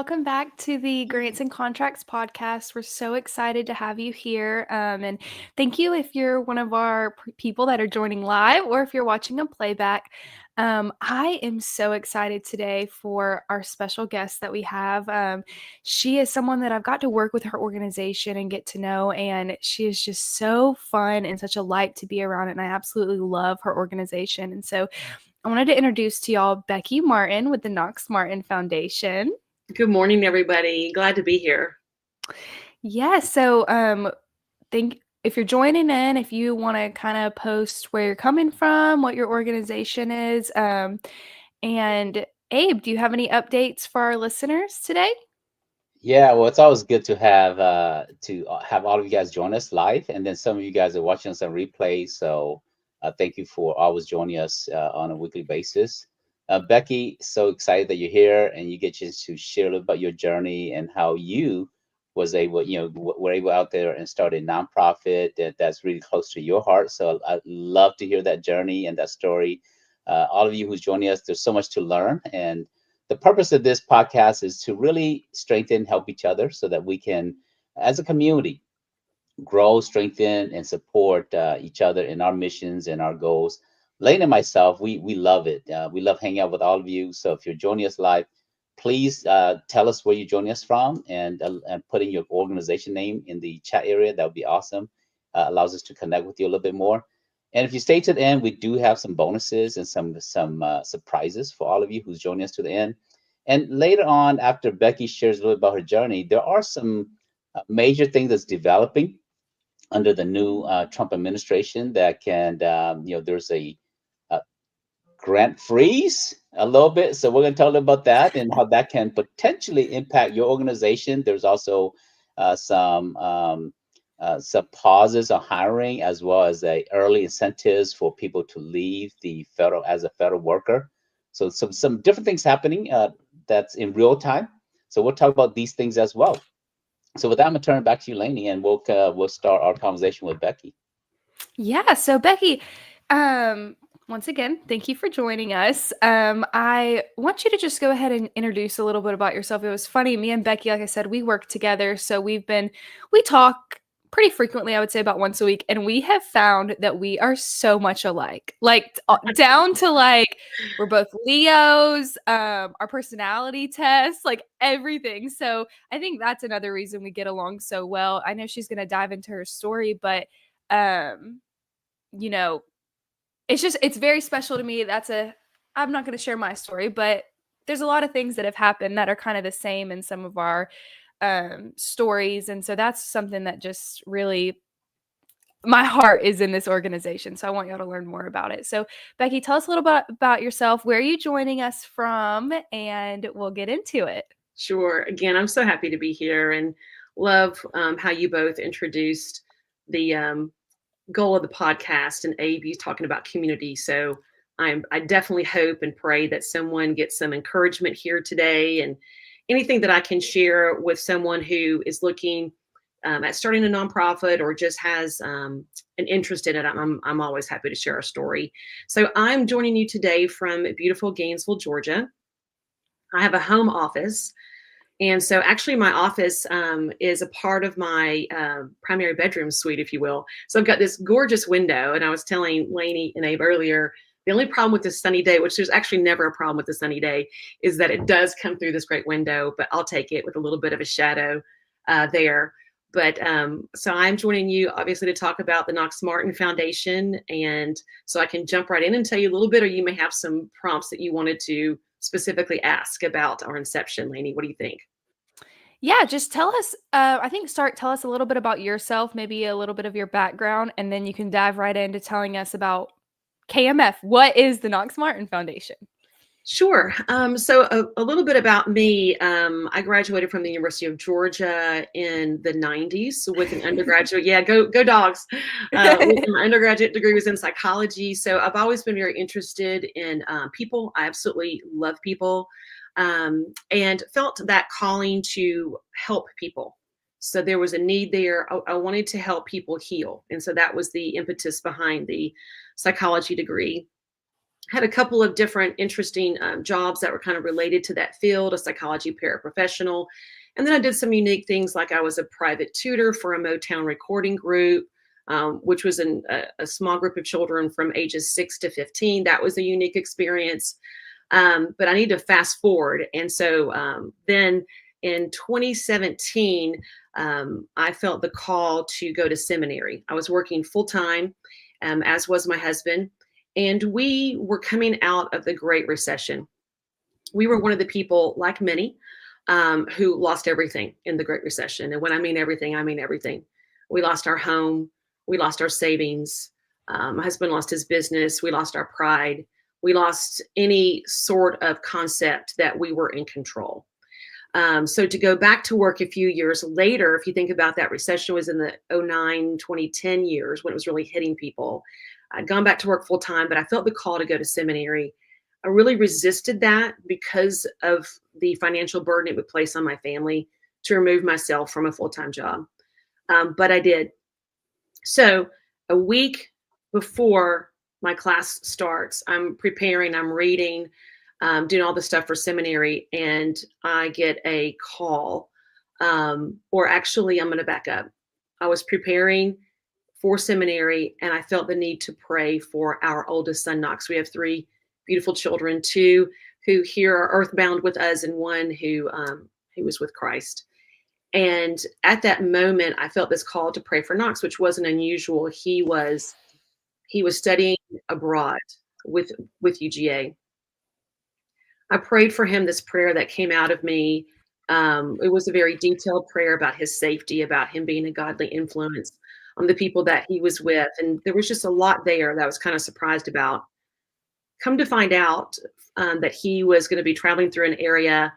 welcome back to the Grants and Contracts podcast. We're so excited to have you here. And thank you if you're one of our people that are joining live or if you're watching a playback. I am so excited today for our special guest that we have. She is someone that I've got to work with her organization and get to know, and she is just so fun and such a light to be around. And I absolutely love her organization. And so I wanted to introduce to y'all Becky Martin with the Knox Martin Foundation. Good morning, everybody. Glad to be here. Yeah, so think if you're joining in, if you want to kind of post where you're coming from, what your organization is, and Abe, do you have any updates for our listeners today? Yeah, well, it's always good to have all of you guys join us live, and then some of you guys are watching us on replay. So thank you for always joining us on a weekly basis. Becky, so excited that you're here and you get to share a little about your journey and how you was able, were able out there and start a nonprofit that's really close to your heart. So I'd love to hear that journey and that story. All of you who's joining us, there's so much to learn, and the purpose of this podcast is to really strengthen, help each other so that we can, as a community, grow, strengthen, and support each other in our missions and our goals. Lane and myself, we love it. We love hanging out with all of you. So if you're joining us live, please tell us where you're joining us from and put in your organization name in the chat area. That would be awesome. Allows us to connect with you a little bit more. And if you stay to the end, we do have some bonuses and some surprises for all of you who's joining us to the end. And later on, after Becky shares a little about her journey, there are some major things that's developing under the new Trump administration that can, there's a grant freeze a little bit. So we're going to talk about that and how that can potentially impact your organization. There's also some pauses on hiring, as well as early incentives for people to leave the federal worker. So some different things happening that's in real time. So we'll talk about these things as well. So with that, I'm gonna turn it back to you, Lainey, and we'll start our conversation with Becky. Yeah, so Becky, once again, thank you for joining us. I want you to just go ahead and introduce a little bit about yourself. It was funny, me and Becky, like I said, we work together, so we talk pretty frequently, I would say about once a week, and we have found that we are so much alike, like down to like we're both Leos, our personality tests, like everything. So I think that's another reason we get along so well. I know she's going to dive into her story, but you know, it's very special to me. I'm not going to share my story, but there's a lot of things that have happened that are kind of the same in some of our stories. And so that's something that just really, my heart is in this organization. So I want y'all to learn more about it. So Becky, tell us a little bit about yourself. Where are you joining us from? And we'll get into it. Sure. Again, I'm so happy to be here and love how you both introduced the goal of the podcast, and Abe, you talking about community. So I definitely hope and pray that someone gets some encouragement here today, and anything that I can share with someone who is looking at starting a nonprofit or just has an interest in it. I'm always happy to share a story. So I'm joining you today from beautiful Gainesville, Georgia. I have a home office. And so actually my office is a part of my primary bedroom suite, if you will. So I've got this gorgeous window, and I was telling Lainey and Abe earlier, the only problem with this sunny day, which there's actually never a problem with the sunny day, is that it does come through this great window, but I'll take it with a little bit of a shadow there. But so I'm joining you obviously to talk about the Knox Martin Foundation. And so I can jump right in and tell you a little bit, or you may have some prompts that you wanted to specifically ask about our inception. Lainey, what do you think? Yeah, just tell us, tell us a little bit about yourself, maybe a little bit of your background, and then you can dive right into telling us about KMF. What is the Knox Martin Foundation? Sure. So a little bit about me. I graduated from the University of Georgia in the 90s with an undergraduate. Yeah, go Dogs. My undergraduate degree was in psychology. So I've always been very interested in people. I absolutely love people. And felt that calling to help people. So there was a need there. I wanted to help people heal. And so that was the impetus behind the psychology degree. had a couple of different interesting jobs that were kind of related to that field, a psychology paraprofessional. And then I did some unique things, like I was a private tutor for a Motown recording group, which was a small group of children from ages 6 to 15. That was a unique experience. But I need to fast forward. And so then in 2017, I felt the call to go to seminary. I was working full time, as was my husband. And we were coming out of the Great Recession. We were one of the people, like many, who lost everything in the Great Recession. And when I mean everything, I mean everything. We lost our home. We lost our savings. My husband lost his business. We lost our pride. We lost any sort of concept that we were in control. So to go back to work a few years later, if you think about that recession was in the 09, 2010 years when it was really hitting people. I'd gone back to work full time, but I felt the call to go to seminary. I really resisted that because of the financial burden it would place on my family to remove myself from a full-time job. But I did. So a week before my class starts, I'm preparing, I'm reading, doing all the stuff for seminary, and I get a call. Or actually, I'm going to back up. I was preparing for seminary, and I felt the need to pray for our oldest son, Knox. We have 3 beautiful children, 2 who here are earthbound with us, and 1 who was with Christ. And at that moment, I felt this call to pray for Knox, which wasn't unusual. He was studying abroad with UGA. I prayed for him this prayer that came out of me. It was a very detailed prayer about his safety, about him being a godly influence on the people that he was with. And there was just a lot there that I was kind of surprised about. Come to find out that he was going to be traveling through an area,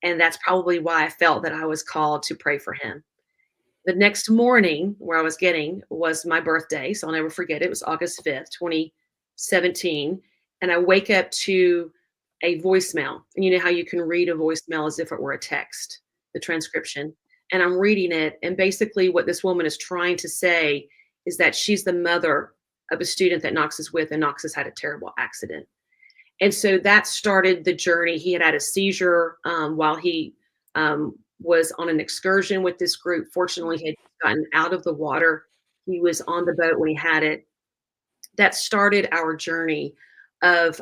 and that's probably why I felt that I was called to pray for him. The next morning where I was getting was my birthday, so I'll never forget it. It was August 5th, 2017, and I wake up to a voicemail. And you know how you can read a voicemail as if it were a text, the transcription. And I'm reading it, and basically what this woman is trying to say is that she's the mother of a student that Knox is with, and Knox has had a terrible accident. And so that started the journey. He had a seizure while he was on an excursion with this group. Fortunately, he had gotten out of the water. He was on the boat when he had it. That started our journey of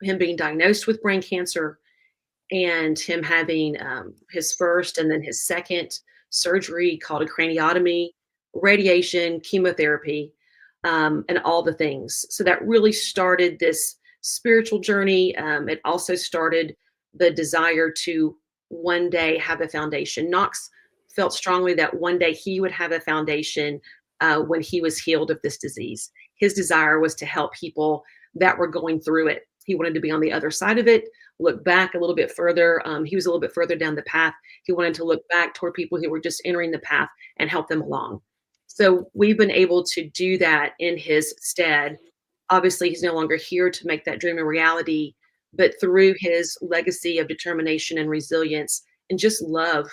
him being diagnosed with brain cancer, and him having his first and then his second surgery called a craniotomy, radiation, chemotherapy, and all the things. So that really started this spiritual journey. It also started the desire to one day have a foundation. Knox felt strongly that one day he would have a foundation when he was healed of this disease. His desire was to help people that were going through it. He wanted to be on the other side of it, look back a little bit further. He was a little bit further down the path. He wanted to look back toward people who were just entering the path and help them along. So we've been able to do that in his stead. Obviously, he's no longer here to make that dream a reality, but through his legacy of determination and resilience and just love,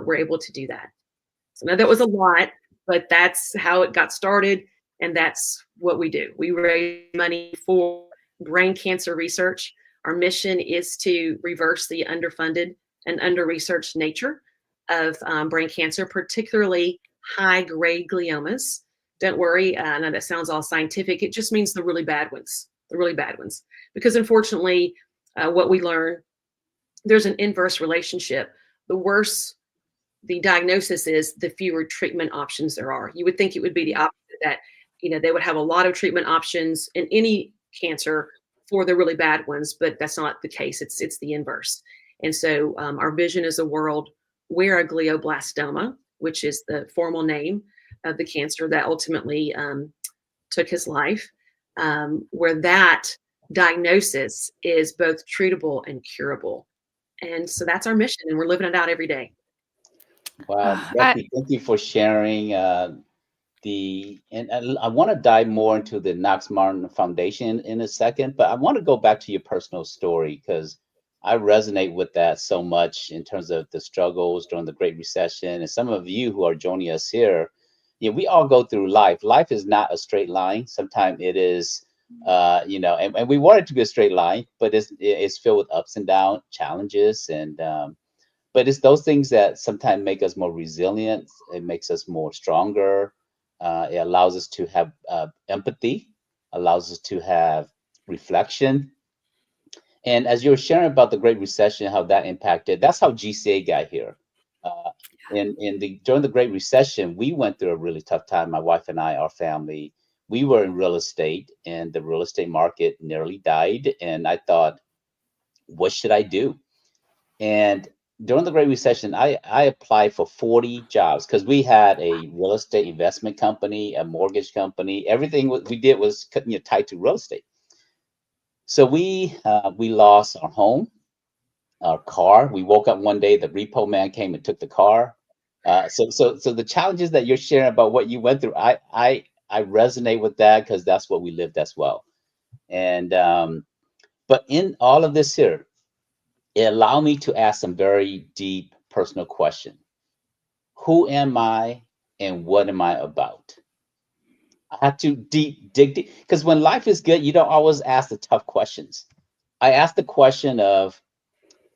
we're able to do that. So now that was a lot, but that's how it got started, and that's what we do. We raise money for brain cancer research. Our mission is to reverse the underfunded and under-researched nature of brain cancer, particularly high-grade gliomas. Don't worry, I know that sounds all scientific. It just means the really bad ones, Because unfortunately, what we learn, there's an inverse relationship. The worse the diagnosis is, the fewer treatment options there are. You would think it would be the opposite, that they would have a lot of treatment options in any cancer for the really bad ones, but that's not the case. It's the inverse. And so our vision is a world where a glioblastoma, which is the formal name of the cancer that ultimately took his life, where that diagnosis is both treatable and curable. And so that's our mission, and we're living it out every day. Wow, Becky, thank you for sharing. And I want to dive more into the Knox Martin Foundation in a second, but I want to go back to your personal story, because I resonate with that so much in terms of the struggles during the Great Recession. And some of you who are joining us here, we all go through life. Life is not a straight line. Sometimes it is And we want it to be a straight line, but it's filled with ups and downs, challenges, and but it's those things that sometimes make us more resilient. It makes us more stronger. It allows us to have empathy, allows us to have reflection. And as you were sharing about the Great Recession, how that impacted, that's how GCA got here. Uh, during the Great Recession, we went through a really tough time. My wife and I, our family, we were in real estate, and the real estate market nearly died. And I thought, what should I do? And during the Great Recession, I applied for 40 jobs because we had a real estate investment company, a mortgage company. Everything we did was tied to real estate. So we lost our home, our car. We woke up one day, the repo man came and took the car. So the challenges that you're sharing about what you went through, I resonate with that because that's what we lived as well. And but in all of this here, it allowed me to ask some very deep personal question. Who am I and what am I about? I had to dig deep because when life is good, you don't always ask the tough questions. I asked the question of,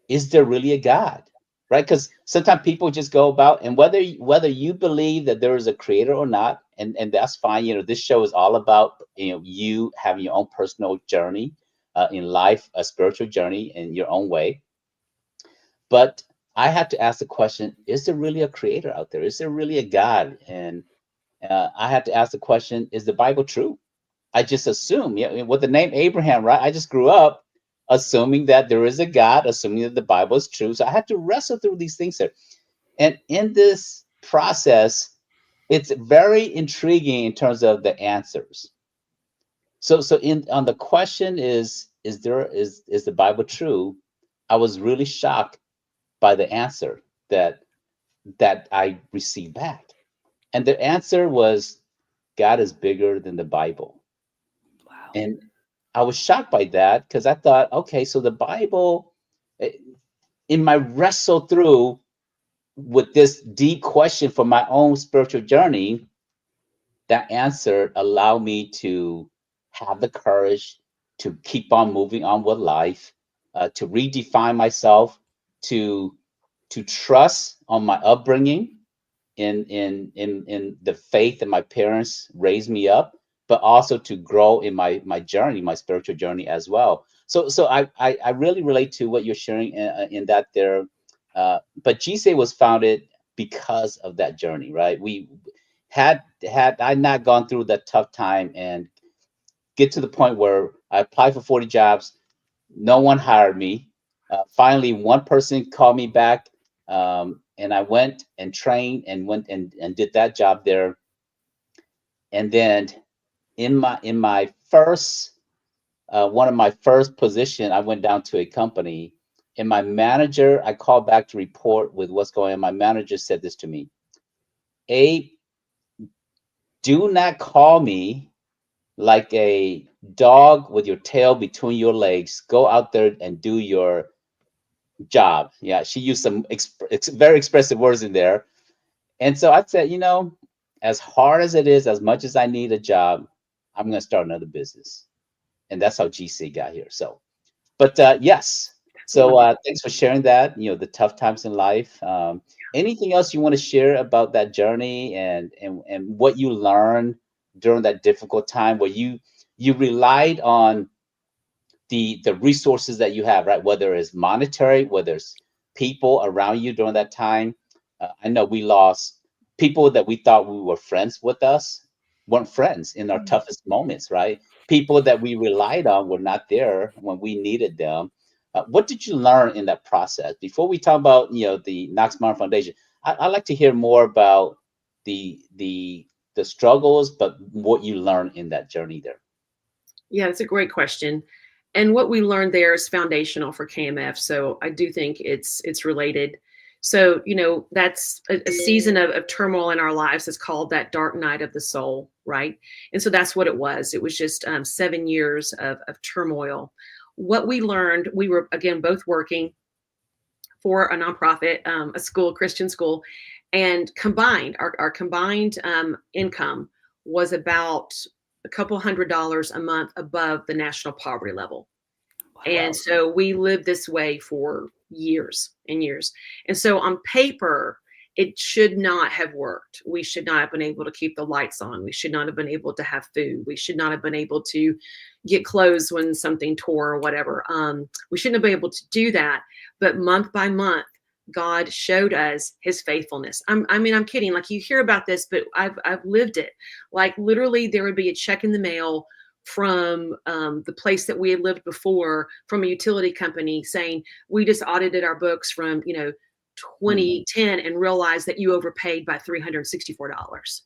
is there really a God? Right? Because sometimes people just go about, and whether you believe that there is a creator or not, and that's fine. This show is all about you having your own personal journey in life, a spiritual journey in your own way. But I had to ask the question: is there really a creator out there? Is there really a God? And I had to ask the question: is the Bible true? I just assume, with the name Abraham, right? I just grew up assuming that there is a God, assuming that the Bible is true. So I had to wrestle through these things there. And in this process, it's very intriguing in terms of the answers. So in on the question is the Bible true? I was really shocked by the answer that I received back. And the answer was God is bigger than the Bible. Wow. And I was shocked by that because I thought, okay, so the Bible, eh, in my wrestle through with this deep question for my own spiritual journey, that answer allowed me to have the courage to keep on moving on with life, to redefine myself, to to trust on my upbringing, in the faith that my parents raised me up, but also to grow in my journey, my spiritual journey as well. So I really relate to what you're sharing in that there. But GSA was founded because of that journey, right? We had I not gone through that tough time and get to the point where I applied for 40 jobs, no one hired me. Finally, one person called me back, and I went and trained and went and did that job there. And then in my first one of my first position, I went down to a company, and my manager, I called back to report with what's going on. My manager said this to me: "Abe, do not call me like a dog with your tail between your legs. Go out there and do your job." Yeah, she used some very expressive words in there. And so I said, as hard as it is, as much as I need a job, I'm going to start another business. And that's how GC got here. So, but yes. That's So wonderful. thanks for sharing that, the tough times in life. Anything else you want to share about that journey and what you learned during that difficult time where you relied on the resources that you have, right? Whether it's monetary, whether it's people around you during that time. I know we lost people that we thought we were friends with us, weren't friends in our toughest moments, right? People that we relied on were not there when we needed them. What did you learn in that process? Before we talk about the Knox Martin Foundation, I'd like to hear more about the struggles, but what you learned in that journey there. Yeah, that's a great question. And what we learned there is foundational for KMF. So I do think it's related. So, that's a season of turmoil in our lives. It's called that dark night of the soul, right? And so that's what it was. It was just 7 years of turmoil. What we learned, we were, again, both working for a nonprofit, a school, Christian school, and combined, our combined income was about a couple $100s a month above the national poverty level. Wow. And so we lived this way for years and years. And so on paper, it should not have worked. We should not have been able to keep the lights on. We should not have been able to have food. We should not have been able to get clothes when something tore or whatever. We shouldn't have been able to do that. But month by month, God showed us his faithfulness. I'm kidding. Like, you hear about this, but I've lived it. Like, literally, there would be a check in the mail from the place that we had lived before, from a utility company, saying, we just audited our books from 2010 and realized that you overpaid by $364.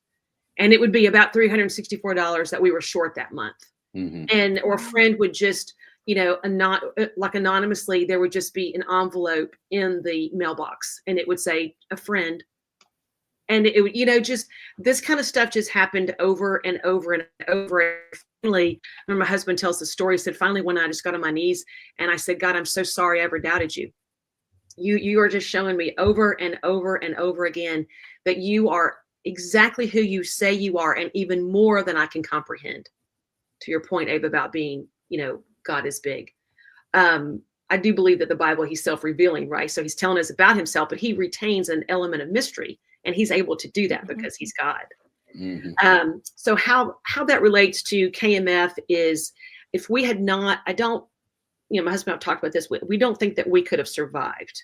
And it would be about $364 that we were short that month. And or a friend would just, anonymously, there would just be an envelope in the mailbox, and it would say a friend. And it would, just this kind of stuff just happened over and over and over. Finally, when my husband tells the story, he said, finally, one night I just got on my knees and I said, God, I'm so sorry I ever doubted you. You are just showing me over and over and over again that you are exactly who you say you are, and even more than I can comprehend. To your point, Abe, about being, God is big. I do believe that the Bible, he's self-revealing, right? So he's telling us about himself, but he retains an element of mystery, and he's able to do that because he's God. So how that relates to KMF is, if we had not, my husband and I have talked about this, we don't think that we could have survived.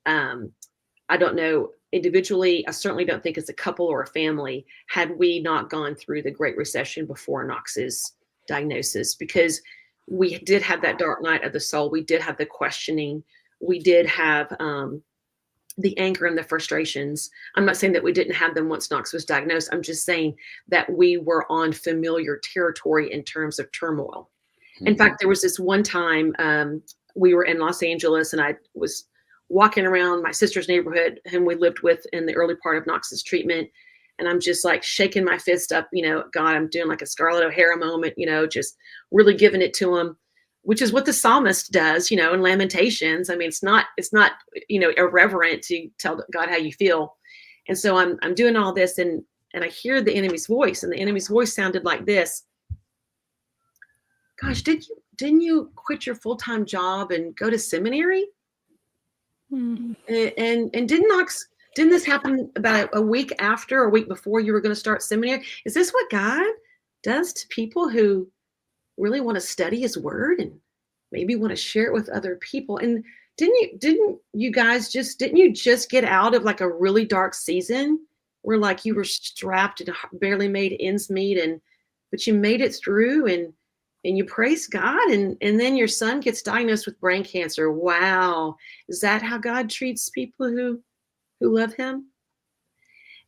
I don't know individually. I certainly don't think as a couple or a family, had we not gone through the Great Recession before Knox's diagnosis, because we did have that dark night of the soul. We did have the questioning. We did have the anger and the frustrations. I'm not saying that we didn't have them once Knox was diagnosed. I'm just saying that we were on familiar territory in terms of turmoil. In fact, there was this one time we were in Los Angeles, and I was walking around my sister's neighborhood, whom we lived with in the early part of Knox's treatment. And I'm just like shaking my fist up, God, I'm doing like a Scarlett O'Hara moment, just really giving it to him, which is what the psalmist does, in Lamentations. I mean, it's not, irreverent to tell God how you feel. And so I'm doing all this, and I hear the enemy's voice, and the enemy's voice sounded like this. Gosh, didn't you quit your full-time job and go to seminary? And didn't this happen about a week after or a week before you were going to start seminary? Is this what God does to people who really want to study his word and maybe want to share it with other people? And didn't you just get out of like a really dark season where like you were strapped and barely made ends meet, but you made it through, and you praise God, and then your son gets diagnosed with brain cancer. Wow. Is that how God treats people who love him?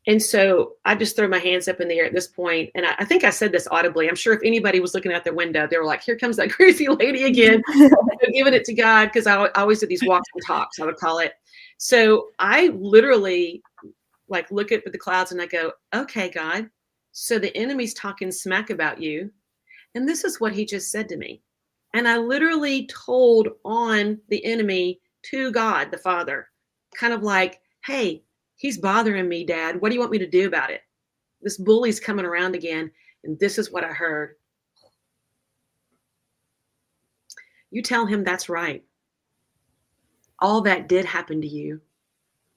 And so I just throw my hands up in the air at this point. And I think I said this audibly. I'm sure if anybody was looking out their window, they were like, here comes that crazy lady again, giving it to God. Because I always do these walks and talks, I would call it. So I literally like look up at the clouds and I go, okay, God, so the enemy's talking smack about you. And this is what he just said to me. And I literally told on the enemy to God, the Father, kind of like, hey, he's bothering me, Dad. What do you want me to do about it? This bully's coming around again. And this is what I heard. You tell him that's right. All that did happen to you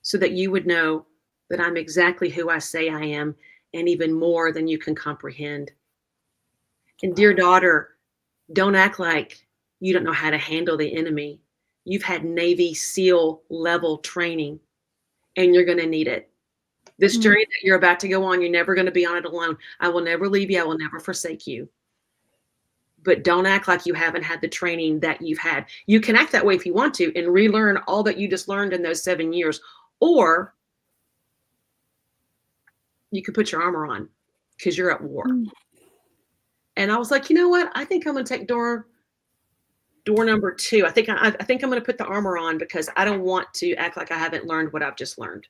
so that you would know that I'm exactly who I say I am, and even more than you can comprehend. And dear daughter, don't act like you don't know how to handle the enemy. You've had Navy SEAL level training, and you're going to need it. This journey that you're about to go on, you're never going to be on it alone. I will never leave you. I will never forsake you. But don't act like you haven't had the training that you've had. You can act that way if you want to and relearn all that you just learned in those 7 years. Or you could put your armor on because you're at war. And I was like, you know what? I think I'm going to take door number 2. I think I'm going to put the armor on because I don't want to act like I haven't learned what I've just learned.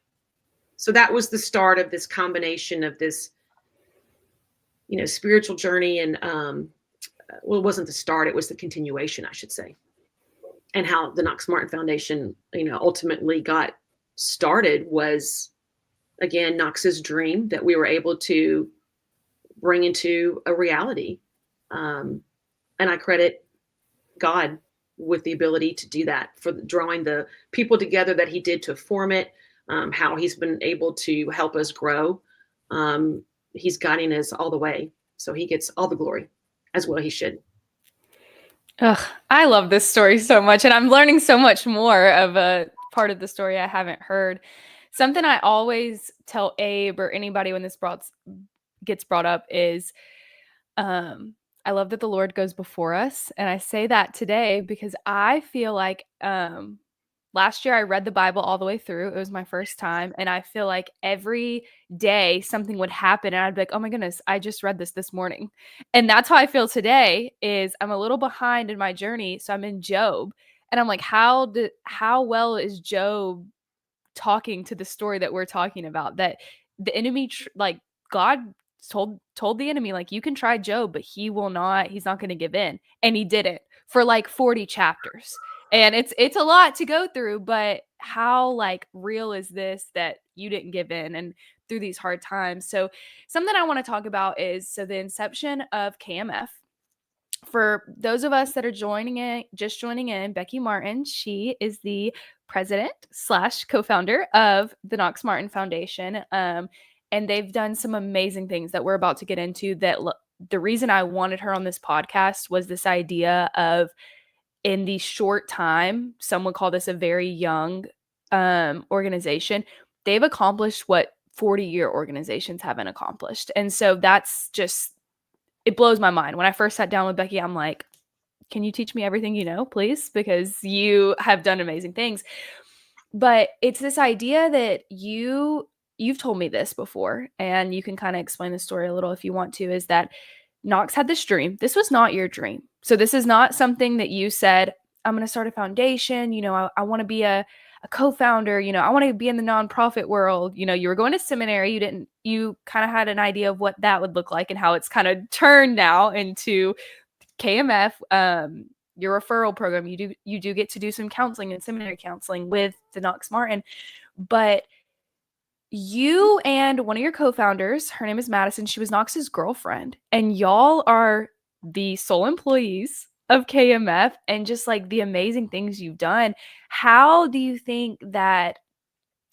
So that was the start of this combination of this, spiritual journey. And, well, it wasn't the start. It was the continuation, I should say. And how the Knox Martin Foundation, ultimately got started was, again, Knox's dream that we were able to bring into a reality And I credit God with the ability to do that, for drawing the people together that he did to form it, how he's been able to help us grow. He's guiding us all the way. So he gets all the glory, as well he should. Ugh, I love this story so much, and I'm learning so much more of a part of the story I haven't heard. Something I always tell Abe or anybody when this gets brought up is, I love that the Lord goes before us, and I say that today because I feel like last year I read the Bible all the way through. It was my first time, and I feel like every day something would happen and I'd be like, "Oh my goodness, I just read this morning." And that's how I feel today. Is I'm a little behind in my journey, so I'm in Job, and I'm like, how well is Job talking to the story that we're talking about, that the enemy like God told the enemy, like, you can try Job, but he's not going to give in, and he didn't for like 40 chapters. And it's a lot to go through, but how like real is this that you didn't give in and through these hard times? So something I want to talk about is, so the inception of KMF. For those of us that are just joining in, Becky Martin, she is the president slash co-founder of the Knox Martin Foundation. And they've done some amazing things that we're about to get into. The reason I wanted her on this podcast was this idea of, in the short time, some would call this a very young organization, they've accomplished what 40-year organizations haven't accomplished. And so that's just, it blows my mind. When I first sat down with Becky, I'm like, can you teach me everything you know, please? Because you have done amazing things. But it's this idea that you've told me this before, and you can kind of explain the story a little if you want to, is that Knox had this dream. This was not your dream. So this is not something that you said, I'm going to start a foundation. I want to be a co-founder. I want to be in the nonprofit world. You were going to seminary. You kind of had an idea of what that would look like and how it's kind of turned now into KMF, your referral program. You do get to do some counseling and seminary counseling with the Knox Martin, but you and one of your co-founders, her name is Madison, she was Knox's girlfriend, and y'all are the sole employees of KMF, and just like the amazing things you've done. How do you think that,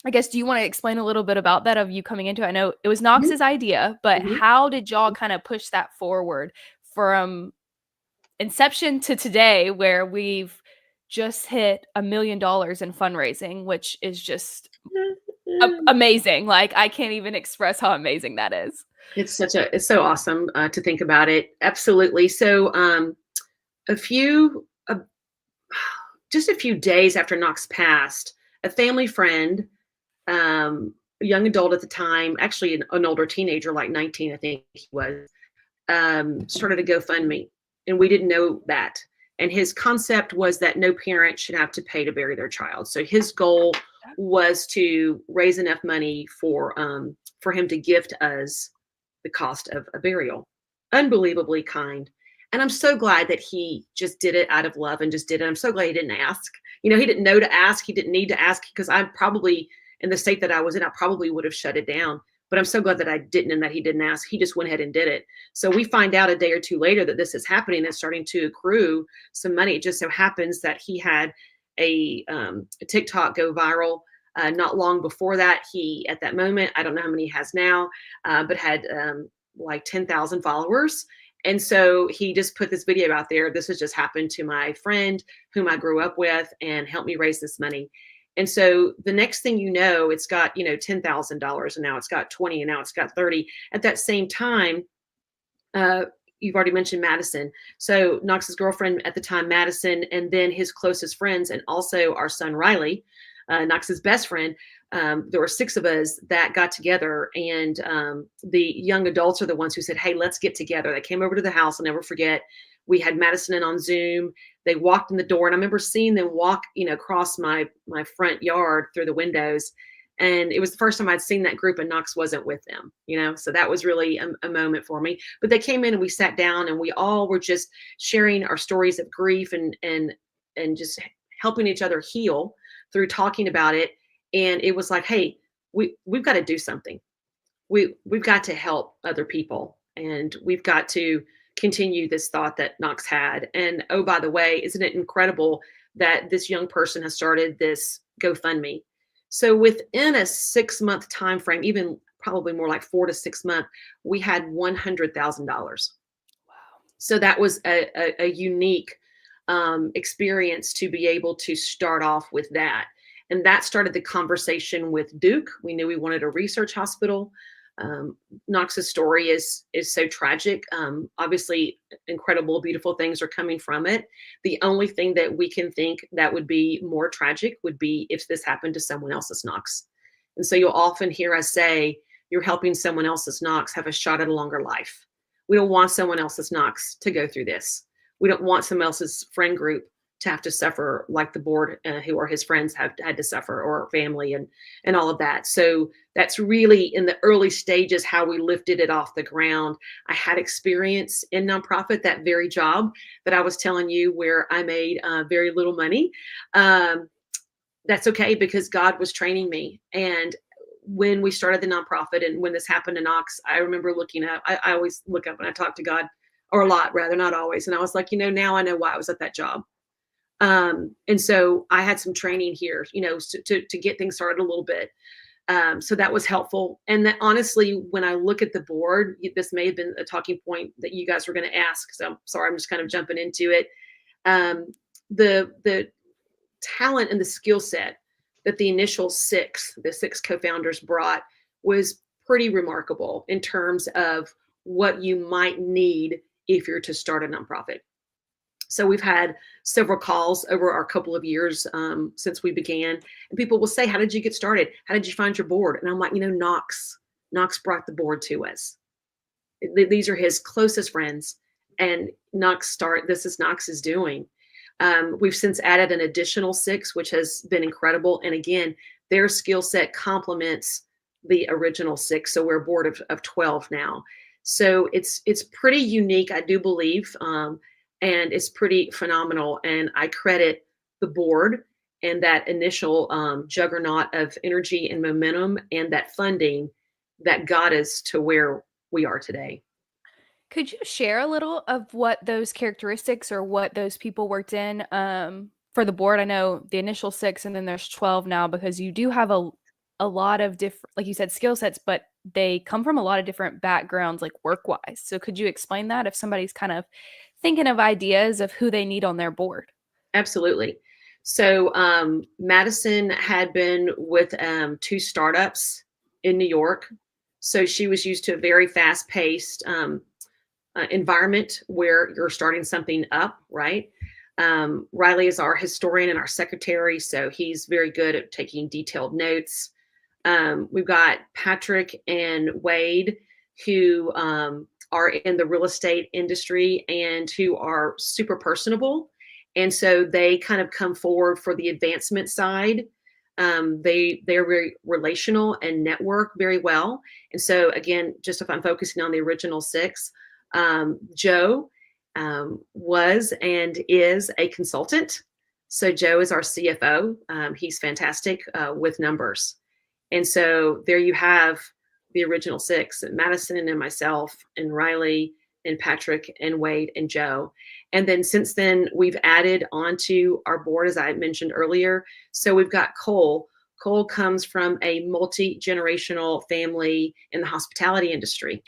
I guess, do you want to explain a little bit about that, of you coming into it? I know it was Knox's idea, but how did y'all kind of push that forward from inception to today, where we've just hit $1 million in fundraising, which is just amazing. Like, I can't even express how amazing that is. It's so awesome to think about it. Absolutely. So just a few days after Knox passed, a family friend, a young adult at the time, actually an older teenager, like 19, I think he was, started a GoFundMe, and we didn't know that. And his concept was that no parent should have to pay to bury their child. So his goal was to raise enough money for him to gift us the cost of a burial. Unbelievably kind. And I'm so glad that he just did it out of love and just did it. I'm so glad he didn't ask. He didn't know to ask. He didn't need to ask, because I probably, in the state that I was in, I probably would have shut it down. But I'm so glad that I didn't, and that he didn't ask. He just went ahead and did it. So we find out a day or two later that this is happening and starting to accrue some money. It just so happens that he had a TikTok go viral not long before that. He, at that moment, I don't know how many he has now, but had like 10,000 followers. And so he just put this video out there. This has just happened to my friend whom I grew up with and helped me raise this money. And so the next thing you know, it's got, $10,000, and now it's got 20, and now it's got 30. At that same time, you've already mentioned Madison. So Knox's girlfriend at the time, Madison, and then his closest friends, and also our son, Riley, Knox's best friend. There were 6 of us that got together, and the young adults are the ones who said, hey, let's get together. They came over to the house. I'll never forget. We had Madison in on Zoom. They walked in the door, and I remember seeing them walk, across my front yard through the windows. And it was the first time I'd seen that group, and Knox wasn't with them, so that was really a moment for me. But they came in, and we sat down, and we all were just sharing our stories of grief and just helping each other heal through talking about it. And it was like, hey, we've got to do something. We've got to help other people, and we've got to continue this thought that Knox had. And oh, by the way, isn't it incredible that this young person has started this GoFundMe? So within a 6-month time frame, even probably more like 4 to 6 months, we had $100,000. Wow. So that was a unique experience to be able to start off with that. And that started the conversation with Duke. We knew we wanted a research hospital. Knox's story is so tragic. Obviously, incredible, beautiful things are coming from it. The only thing that we can think that would be more tragic would be if this happened to someone else's Knox. And so you'll often hear us say, you're helping someone else's Knox have a shot at a longer life. We don't want someone else's Knox to go through this. We don't want someone else's friend group to have to suffer like the board who are his friends have had to suffer, or family and all of that. So that's really in the early stages how we lifted it off the ground. I had experience in nonprofit, that very job that I was telling you where I made very little money. That's okay, because God was training me. And when we started the nonprofit and when this happened to Knox, I remember looking up, I always look up when I talk to God, or a lot rather, not always. And I was like, now I know why I was at that job. And so I had some training here, to get things started a little bit. So that was helpful. And that honestly, when I look at the board, this may have been a talking point that you guys were going to ask. So I'm sorry, I'm just kind of jumping into it. The talent and the skill set that the six co-founders brought was pretty remarkable in terms of what you might need if you're to start a nonprofit. So we've had several calls over our couple of years since we began, and people will say, how did you get started? How did you find your board? And I'm like, Knox brought the board to us. These are his closest friends, and this is Knox's doing. We've since added an additional 6, which has been incredible. And again, their skill set complements the original 6. So we're a board of 12 now. So it's pretty unique, I do believe. And it's pretty phenomenal. And I credit the board and that initial juggernaut of energy and momentum and that funding that got us to where we are today. Could you share a little of what those characteristics or what those people worked in for the board? I know the initial 6 and then there's 12 now, because you do have a lot of different, like you said, skill sets, but they come from a lot of different backgrounds, like work-wise. So could you explain that if somebody's kind of thinking of ideas of who they need on their board? Absolutely. So Madison had been with 2 startups in New York. So she was used to a very fast-paced environment where you're starting something up, right? Riley is our historian and our secretary, so he's very good at taking detailed notes. We've got Patrick and Wade, who are in the real estate industry and who are super personable. And so they kind of come forward for the advancement side. They're very relational and network very well. And so again, just if I'm focusing on the original 6, Joe was and is a consultant. So Joe is our CFO. He's fantastic with numbers. And so there you have the original 6, Madison and myself and Riley and Patrick and Wade and Joe. And then since then, we've added onto our board, as I mentioned earlier. So we've got Cole. Cole comes from a multi-generational family in the hospitality industry.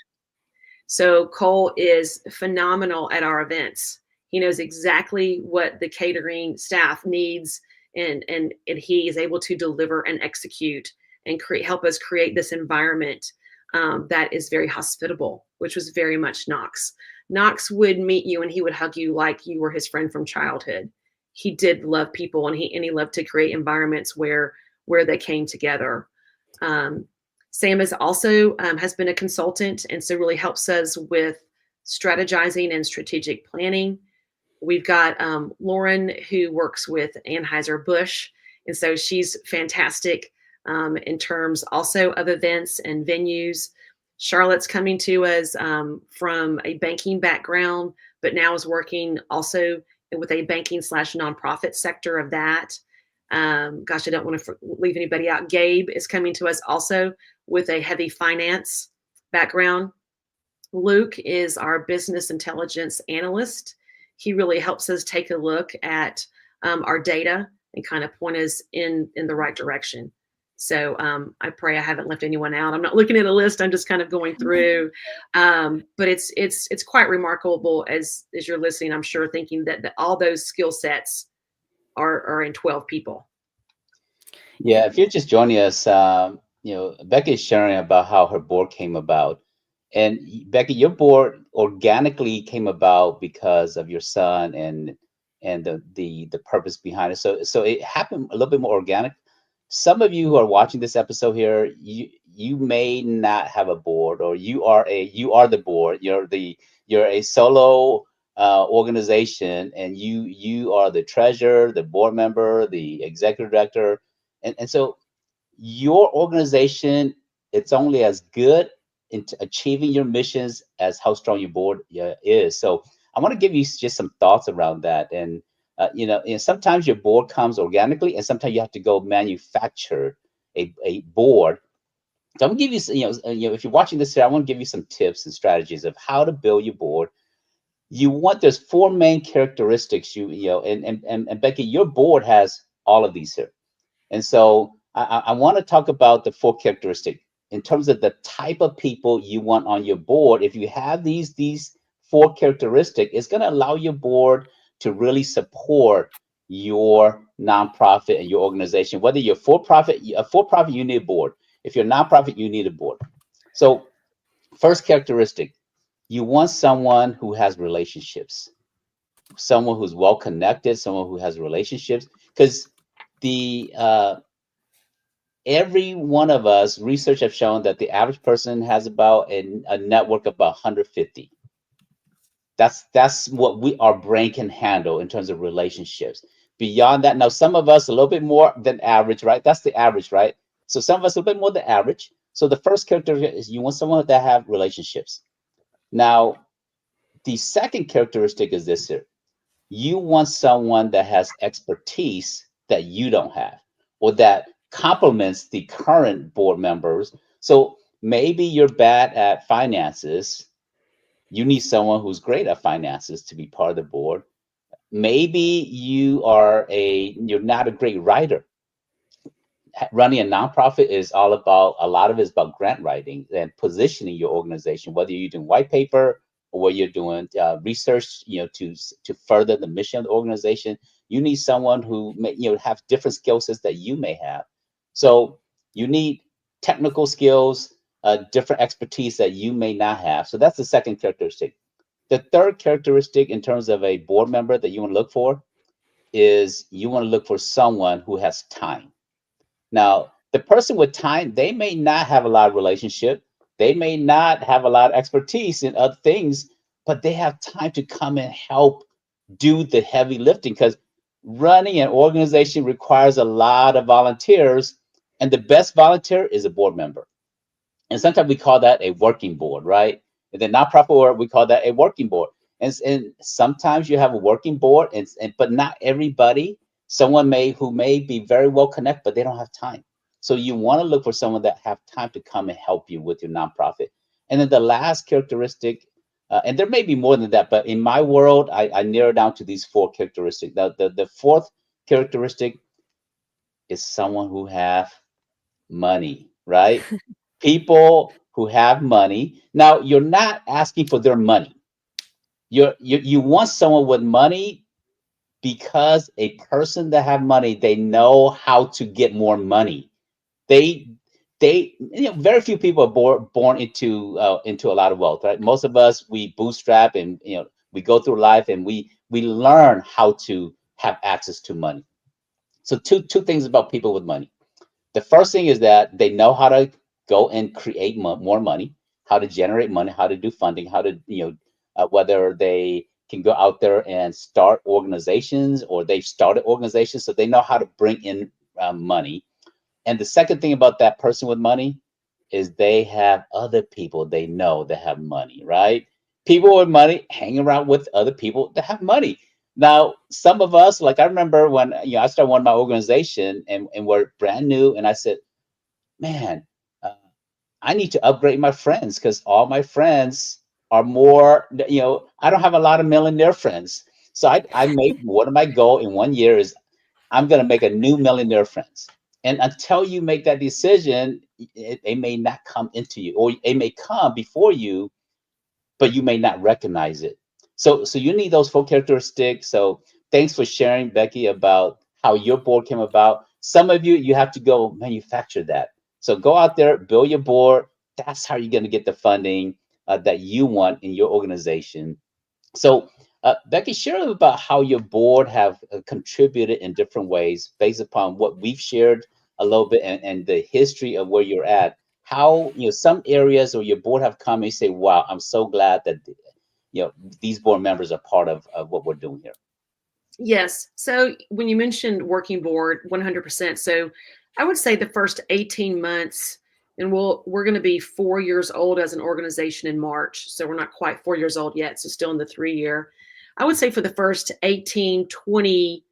So Cole is phenomenal at our events. He knows exactly what the catering staff needs, and he is able to deliver and execute and help us create this environment that is very hospitable, which was very much Knox. Knox would meet you and he would hug you like you were his friend from childhood. He did love people, and he loved to create environments where they came together. Sam is also has been a consultant, and so really helps us with strategizing and strategic planning. We've got Lauren, who works with Anheuser-Busch, and so she's fantastic in terms also of events and venues. Charlotte's coming to us from a banking background, but now is working also with a banking / nonprofit sector of that. Gosh, I don't want to leave anybody out. Gabe is coming to us also with a heavy finance background. Luke is our business intelligence analyst. He really helps us take a look at our data and kind of point us in the right direction. So I pray I haven't left anyone out. I'm not looking at a list. I'm just kind of going through. But it's quite remarkable as you're listening. I'm sure thinking that all those skill sets are in 12 people. Yeah, if you're just joining us, Becky is sharing about how her board came about. And Becky, your board organically came about because of your son and the purpose behind it. So it happened a little bit more organic. Some of you who are watching this episode here, you may not have a board, or you are the board. You're a solo organization, and you are the treasurer, the board member, the executive director, and so your organization, it's only as good in achieving your missions as how strong your board is. So I want to give you just some thoughts around that. And sometimes your board comes organically, and sometimes you have to go manufacture a board. So I'm gonna give you, if you're watching this here, I want to give you some tips and strategies of how to build your board. There's four main characteristics. And Becky, your board has all of these here. And so I want to talk about the four characteristics in terms of the type of people you want on your board. If you have these four characteristics, it's going to allow your board to really support your nonprofit and your organization. Whether you're for-profit, you need a board. If you're a nonprofit, you need a board. So first characteristic, you want someone who has relationships, someone who's well connected, someone who has relationships, because the every one of us, research have shown that the average person has about a network of about 150. That's what our brain can handle in terms of relationships. Beyond that, now some of us a little bit more than average, right? That's the average, right? So some of us a little bit more than average. So the first character is you want someone that have relationships. Now, the second characteristic is this here. You want someone that has expertise that you don't have, or that complements the current board members. So maybe you're bad at finances. You need someone who's great at finances to be part of the board. Maybe you're not a great writer. Running a nonprofit is all about, a lot of it is about grant writing and positioning your organization, whether you're doing white paper or whether you're doing research, to further the mission of the organization. You need someone who may, have different skill sets that you may have. So you need technical skills, different expertise that you may not have. So that's the second characteristic. The third characteristic in terms of a board member that you want to look for is you want to look for someone who has time. Now, the person with time, they may not have a lot of relationship. They may not have a lot of expertise in other things, but they have time to come and help do the heavy lifting, because running an organization requires a lot of volunteers, and the best volunteer is a board member. And sometimes we call that a working board, right? And then nonprofit world, we call that a working board. And sometimes you have a working board, but not everybody. Someone who may be very well connected, but they don't have time. So you want to look for someone that have time to come and help you with your nonprofit. And then the last characteristic, and there may be more than that, but in my world, I narrow down to these four characteristics. The fourth characteristic is someone who have money, right? People who have money. Now, you're not asking for their money. You want someone with money, because a person that have money, they know how to get more money. They very few people are born into a lot of wealth, right? Most of us, we bootstrap, and we go through life, and we learn how to have access to money. So two things about people with money. The first thing is that they know how to go and create more money, how to generate money, how to do funding, how to, whether they can go out there and start organizations, or they've started organizations, so they know how to bring in money. And the second thing about that person with money is they have other people they know that have money, right? People with money hang around with other people that have money. Now, some of us, like I remember when I started one of my organization, and we're brand new, and I said, man, uh, I need to upgrade my friends, because all my friends are more, I don't have a lot of millionaire friends. So I made one of my goal in 1 year is I'm going to make a new millionaire friends. And until you make that decision, it may not come into you, or it may come before you, but you may not recognize it. So you need those 4 characteristics. So thanks for sharing, Becky, about how your board came about. Some of you have to go manufacture that. So go out there, build your board. That's how you're going to get the funding that you want in your organization. So, Becky, share a little about how your board have contributed in different ways based upon what we've shared a little bit, and the history of where you're at. How, some areas where your board have come and you say, wow, I'm so glad that, these board members are part of what we're doing here. Yes. So when you mentioned working board, 100%. So I would say the first 18 months, and we're going to be 4 years old as an organization in March. So we're not quite 4 years old yet. So still in the 3 year. I would say for the first 18, 20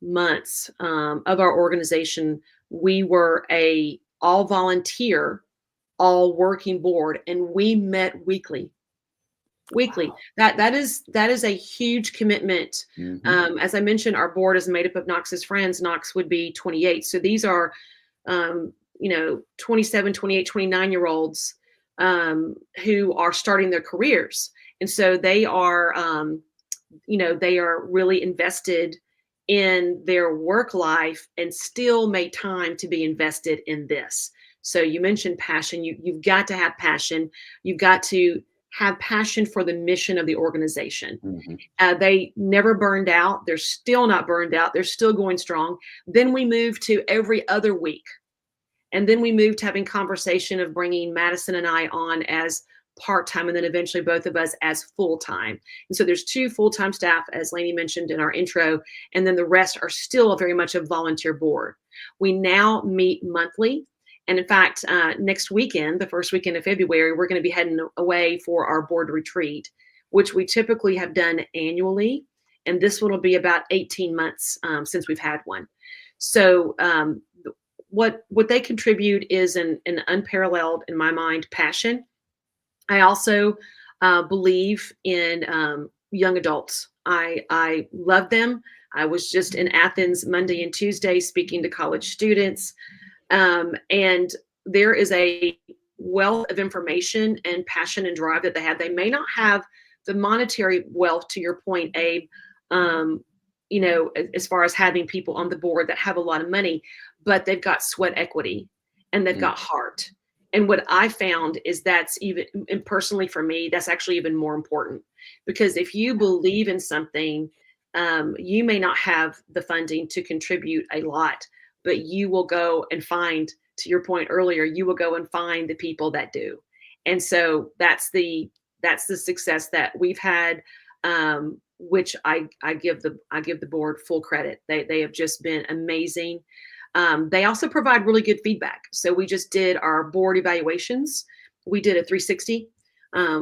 months of our organization, we were a all volunteer, all working board, and we met weekly. Wow. That is a huge commitment. Mm-hmm. As I mentioned, our board is made up of Knox's friends. Knox would be 28. So these are 27, 28, 29 year olds who are starting their careers. And so they are they are really invested in their work life and still make time to be invested in this. So you mentioned passion. You've got to have passion. You've got to have passion for the mission of the organization. Mm-hmm. They never burned out. They're still not burned out. They're still going strong. Then we moved to every other week. And then we moved to having conversation of bringing Madison and I on as part-time, and then eventually both of us as full-time. And so there's 2 full-time staff, as Lainey mentioned in our intro, and then the rest are still very much a volunteer board. We now meet monthly. And in fact, next weekend, the first weekend of February, we're going to be heading away for our board retreat, which we typically have done annually. And this one will be about 18 months since we've had one. So what they contribute is an unparalleled, in my mind, passion. I also believe in young adults. I love them. I was just in Athens Monday and Tuesday speaking to college students. And there is a wealth of information and passion and drive that they have. They may not have the monetary wealth, to your point, Abe, as far as having people on the board that have a lot of money, but they've got sweat equity and they've got heart. And what I found is that's even, and personally for me, that's actually even more important, because if you believe in something, you may not have the funding to contribute a lot, but you will go and find, to your point earlier, you will go and find the people that do. And so that's the success that we've had, which I give the board full credit. They have just been amazing. They also provide really good feedback. So we just did our board evaluations. We did a 360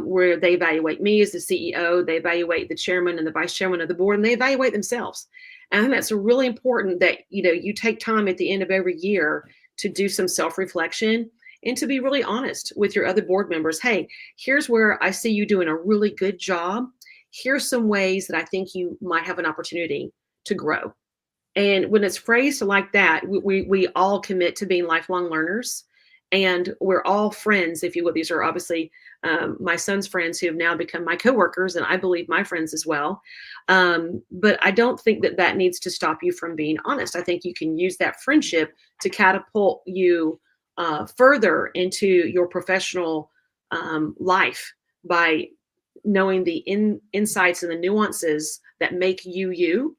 where they evaluate me as the CEO, they evaluate the chairman and the vice chairman of the board, and they evaluate themselves. And I think that's really important that, you take time at the end of every year to do some self-reflection and to be really honest with your other board members. Hey, here's where I see you doing a really good job. Here's some ways that I think you might have an opportunity to grow. And when it's phrased like that, we all commit to being lifelong learners, and we're all friends, if you will. These are obviously my son's friends who have now become my coworkers, and I believe my friends as well. But I don't think that needs to stop you from being honest. I think you can use that friendship to catapult you further into your professional life by knowing the insights and the nuances that make you you.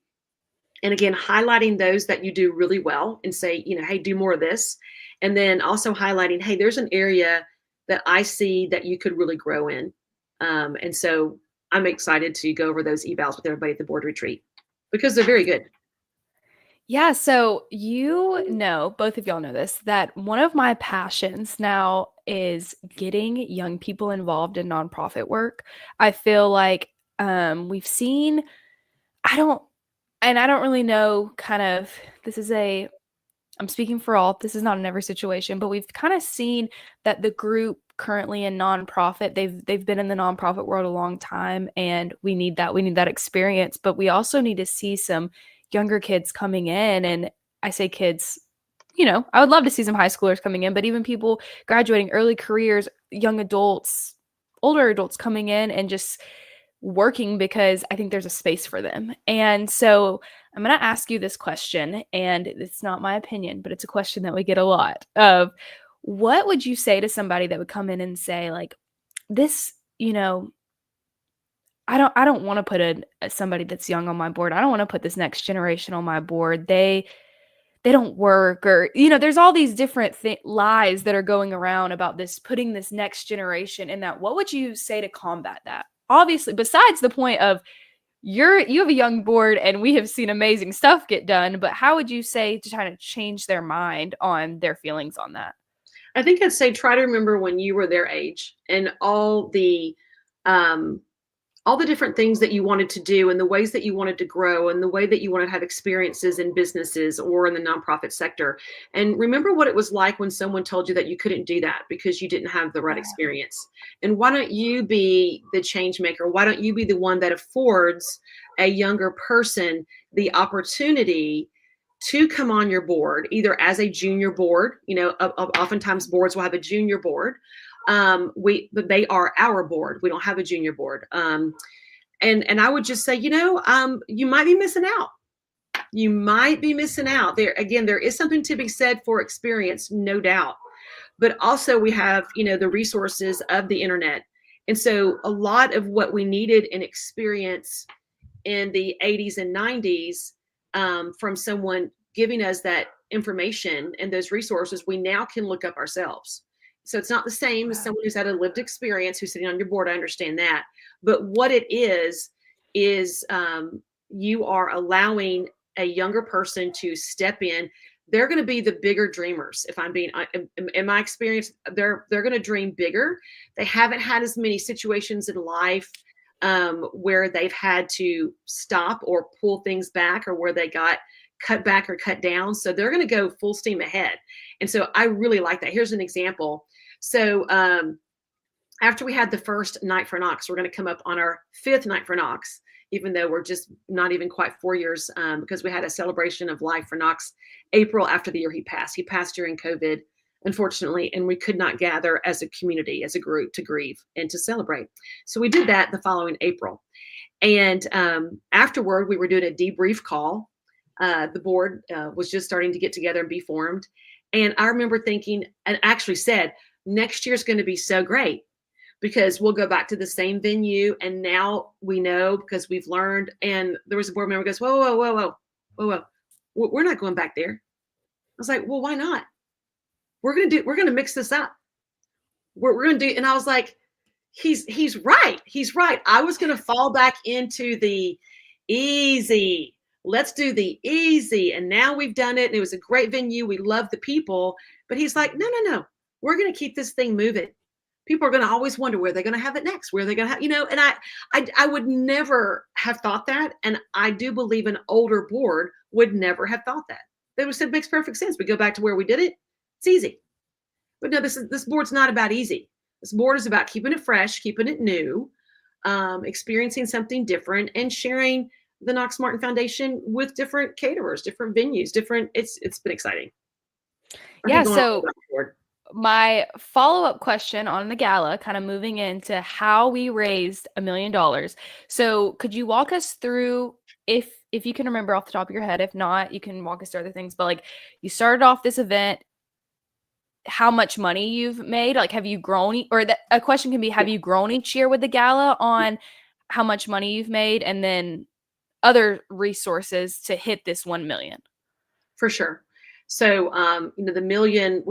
And again, highlighting those that you do really well and say, hey, do more of this. And then also highlighting, hey, there's an area that I see that you could really grow in. And so I'm excited to go over those evals with everybody at the board retreat because they're very good. Yeah, so both of y'all know this, that one of my passions now is getting young people involved in nonprofit work. I feel like we've seen, I don't really know I'm speaking for all, this is not in every situation, but we've kind of seen that the group currently in nonprofit. They've been in the nonprofit world a long time, and we need that experience. But we also need to see some younger kids coming in, and I say kids, I would love to see some high schoolers coming in, but even people graduating, early careers, young adults, older adults coming in and just working, because I think there's a space for them. And so I'm going to ask you this question, and it's not my opinion, but it's a question that we get a lot of: what would you say to somebody that would come in and say, like, this, I don't want to put somebody that's young on my board. I don't want to put this next generation on my board. They don't work, or there's all these different lies that are going around about this, putting this next generation in that. What would you say to combat that? Obviously, besides the point of you have a young board and we have seen amazing stuff get done, but how would you say to try to change their mind on their feelings on that? I think I'd say try to remember when you were their age and all the different things that you wanted to do and the ways that you wanted to grow and the way that you wanted to have experiences in businesses or in the nonprofit sector. And remember what it was like when someone told you that you couldn't do that because you didn't have the right experience. And why don't you be the change maker? Why don't you be the one that affords a younger person the opportunity to come on your board, either as a junior board? Oftentimes boards will have a junior board. But they are our board. We don't have a junior board. And I would just say, you might be missing out. You might be missing out. There is something to be said for experience, no doubt. But also we have, the resources of the internet. And so a lot of what we needed in experience in the 80s and 90s, from someone giving us that information and those resources, we now can look up ourselves. So it's not the same as someone who's had a lived experience who's sitting on your board. I understand that. But what it is you are allowing a younger person to step in. They're going to be the bigger dreamers. If I'm being, in my experience, they're going to dream bigger. They haven't had as many situations in life where they've had to stop or pull things back, or where they got cut back or cut down. So they're going to go full steam ahead. And so I really like that. Here's an example. So after we had the first Night for Knox, we're going to come up on our 5th Night for Knox, even though we're just not even quite 4 years, because we had a celebration of life for Knox April after the year he passed. He passed during COVID, unfortunately, and we could not gather as a community, as a group, to grieve and to celebrate. So we did that the following April. And afterward, we were doing a debrief call. The board was just starting to get together and be formed. And I remember thinking, and actually said, next year's going to be so great because we'll go back to the same venue. And now we know, because we've learned. And there was a board member who goes, whoa. We're not going back there. I was like, well, why not? We're going to mix this up. We're going to do, and I was like, he's right. He's right. I was going to fall back into the easy. Let's do the easy. And now we've done it. And it was a great venue. We love the people. But he's like, no. We're going to keep this thing moving. People are going to always wonder where they're going to have it next, where they're going to have, and I would never have thought that. And I do believe an older board would never have thought that. They would have said, it makes perfect sense. We go back to where we did it. It's easy. But no, this board's not about easy. This board is about keeping it fresh, keeping it new, experiencing something different, and sharing the Knox Martin Foundation with different caterers, different venues, it's been exciting. Yeah. So my follow-up question on the gala, kind of moving into how we raised $1 million. So could you walk us through, if you can remember off the top of your head, if not, you can walk us through other things, but like, you started off this event, how much money you've made, like, have you grown, or a question can be, have you grown each year with the gala on how much money you've made, and then other resources to hit this 1 million? For sure. So, the $1 million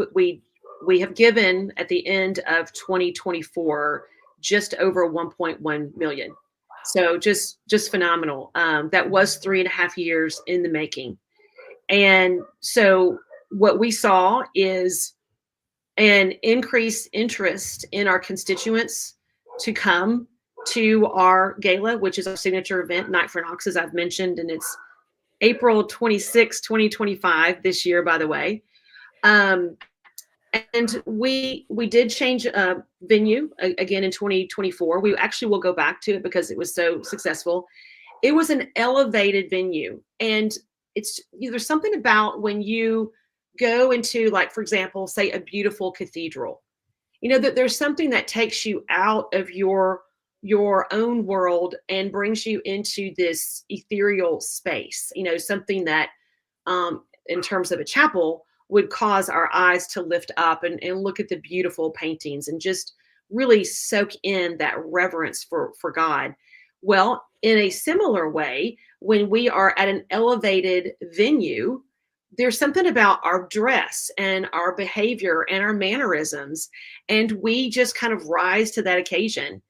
we have given at the end of 2024, just over 1.1 million. So just phenomenal. That was 3.5 years in the making. And so what we saw is an increased interest in our constituents to come to our gala, which is our signature event, Night for Knox, as I've mentioned, and it's April 26, 2025 this year, by the way. And we did change venue again in 2024. We actually will go back to it because it was so successful. It was an elevated venue, and there's something about when you go into, like, for example, say a beautiful cathedral, that there's something that takes you out of your own world and brings you into this ethereal space, something that in terms of a chapel would cause our eyes to lift up and look at the beautiful paintings and just really soak in that reverence for God. Well, in a similar way, when we are at an elevated venue, there's something about our dress and our behavior and our mannerisms, and we just kind of rise to that occasion.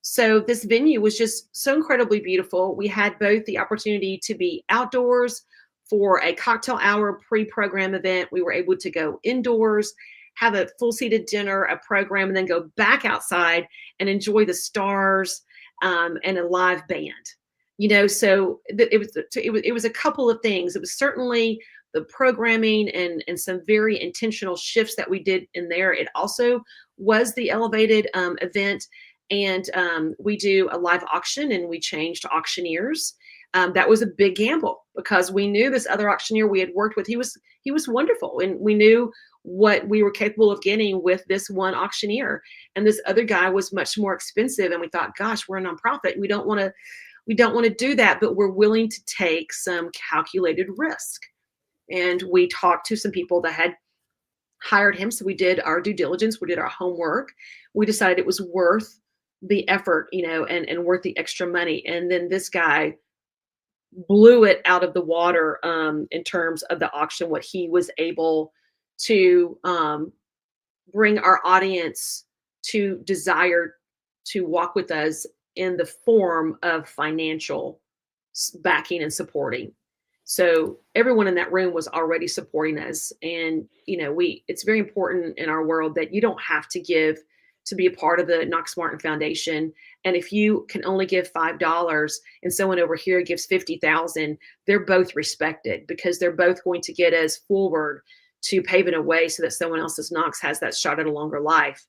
So this venue was just so incredibly beautiful. We had both the opportunity to be outdoors for a cocktail hour pre-program event. We were able to go indoors, have a full-seated dinner, a program, and then go back outside and enjoy the stars and a live band. So it was a couple of things. It was certainly the programming and some very intentional shifts that we did in there. It also was the elevated event, and we do a live auction, and we changed auctioneers. That was a big gamble because we knew this other auctioneer we had worked with. He was wonderful, and we knew what we were capable of getting with this one auctioneer. And this other guy was much more expensive, and we thought, gosh, we're a nonprofit. We don't want to do that, but we're willing to take some calculated risk. And we talked to some people that had hired him. So we did our due diligence. We did our homework. We decided it was worth the effort, and worth the extra money. And then this guy blew it out of the water in terms of the auction, what he was able to bring our audience to desire to walk with us in the form of financial backing and supporting. So everyone in that room was already supporting us. And, it's very important in our world that you don't have to give to be a part of the Knox Martin Foundation. And if you can only give $5 and someone over here gives 50,000, they're both respected because they're both going to get us forward to paving a way so that someone else's Knox has that shot at a longer life.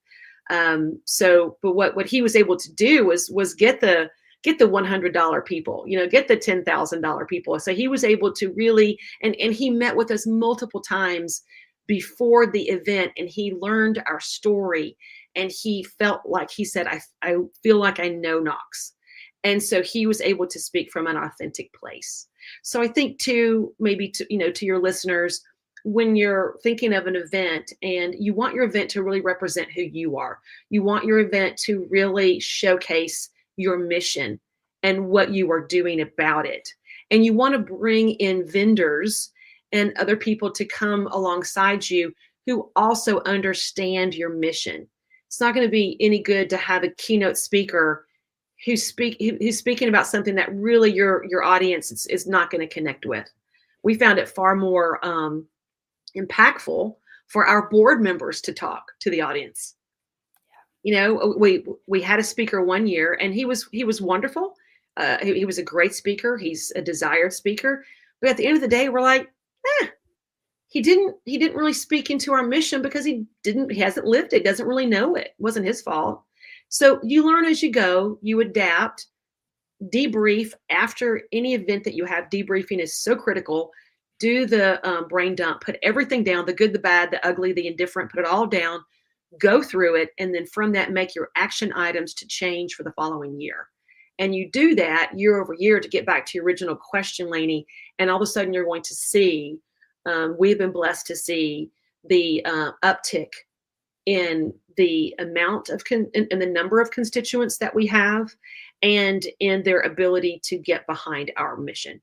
But what he was able to do was get the $100 people, get the $10,000 people. So he was able to really, and he met with us multiple times before the event, and he learned our story, and he felt like, he said, I feel like I know Knox. And so he was able to speak from an authentic place. So I think to your listeners, when you're thinking of an event and you want your event to really represent who you are, you want your event to really showcase your mission and what you are doing about it. And you want to bring in vendors and other people to come alongside you who also understand your mission. It's not going to be any good to have a keynote speaker who's speaking about something that really your audience is not going to connect with. We found it far more impactful for our board members to talk to the audience. We had a speaker one year, and he was wonderful. He was a great speaker. He's a desired speaker. But at the end of the day, we're like, he didn't really speak into our mission because he hasn't lived it, doesn't really know it. It wasn't his fault. So you learn as you go, you adapt, debrief after any event that you have. Debriefing is so critical. Do the brain dump, put everything down, the good, the bad, the ugly, the indifferent, put it all down, go through it. And then from that, make your action items to change for the following year. And you do that year over year to get back to your original question, Lainey. And all of a sudden you're going to see, we've been blessed to see the uptick in the amount of in the number of constituents that we have, and in their ability to get behind our mission.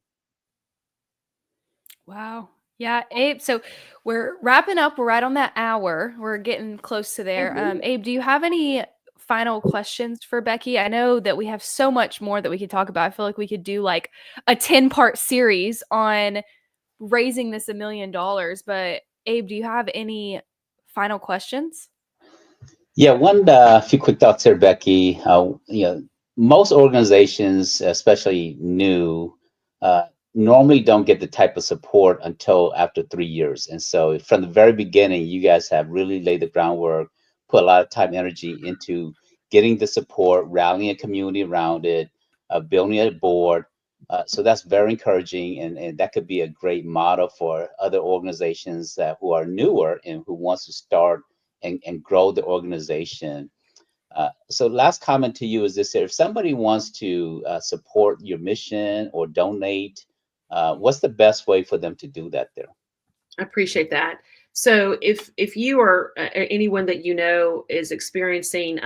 Wow. Yeah, Abe. So we're wrapping up. We're right on that hour. We're getting close to there. Mm-hmm. Abe, do you have any final questions for Becky? I know that we have so much more that we could talk about. I feel like we could do like a 10-part series on raising this $1 million. But Abe, do you have any final questions? Yeah, one few quick thoughts here, Becky. Most organizations, especially new, normally don't get the type of support until after 3 years. And so from the very beginning, you guys have really laid the groundwork, put a lot of time, energy into getting the support, rallying a community around it, building a board. So that's very encouraging, and that could be a great model for other organizations who are newer and who wants to start and grow the organization. So last comment to you is this: if somebody wants to support your mission or donate, what's the best way for them to do that there? I appreciate that. So if you or anyone that you know is experiencing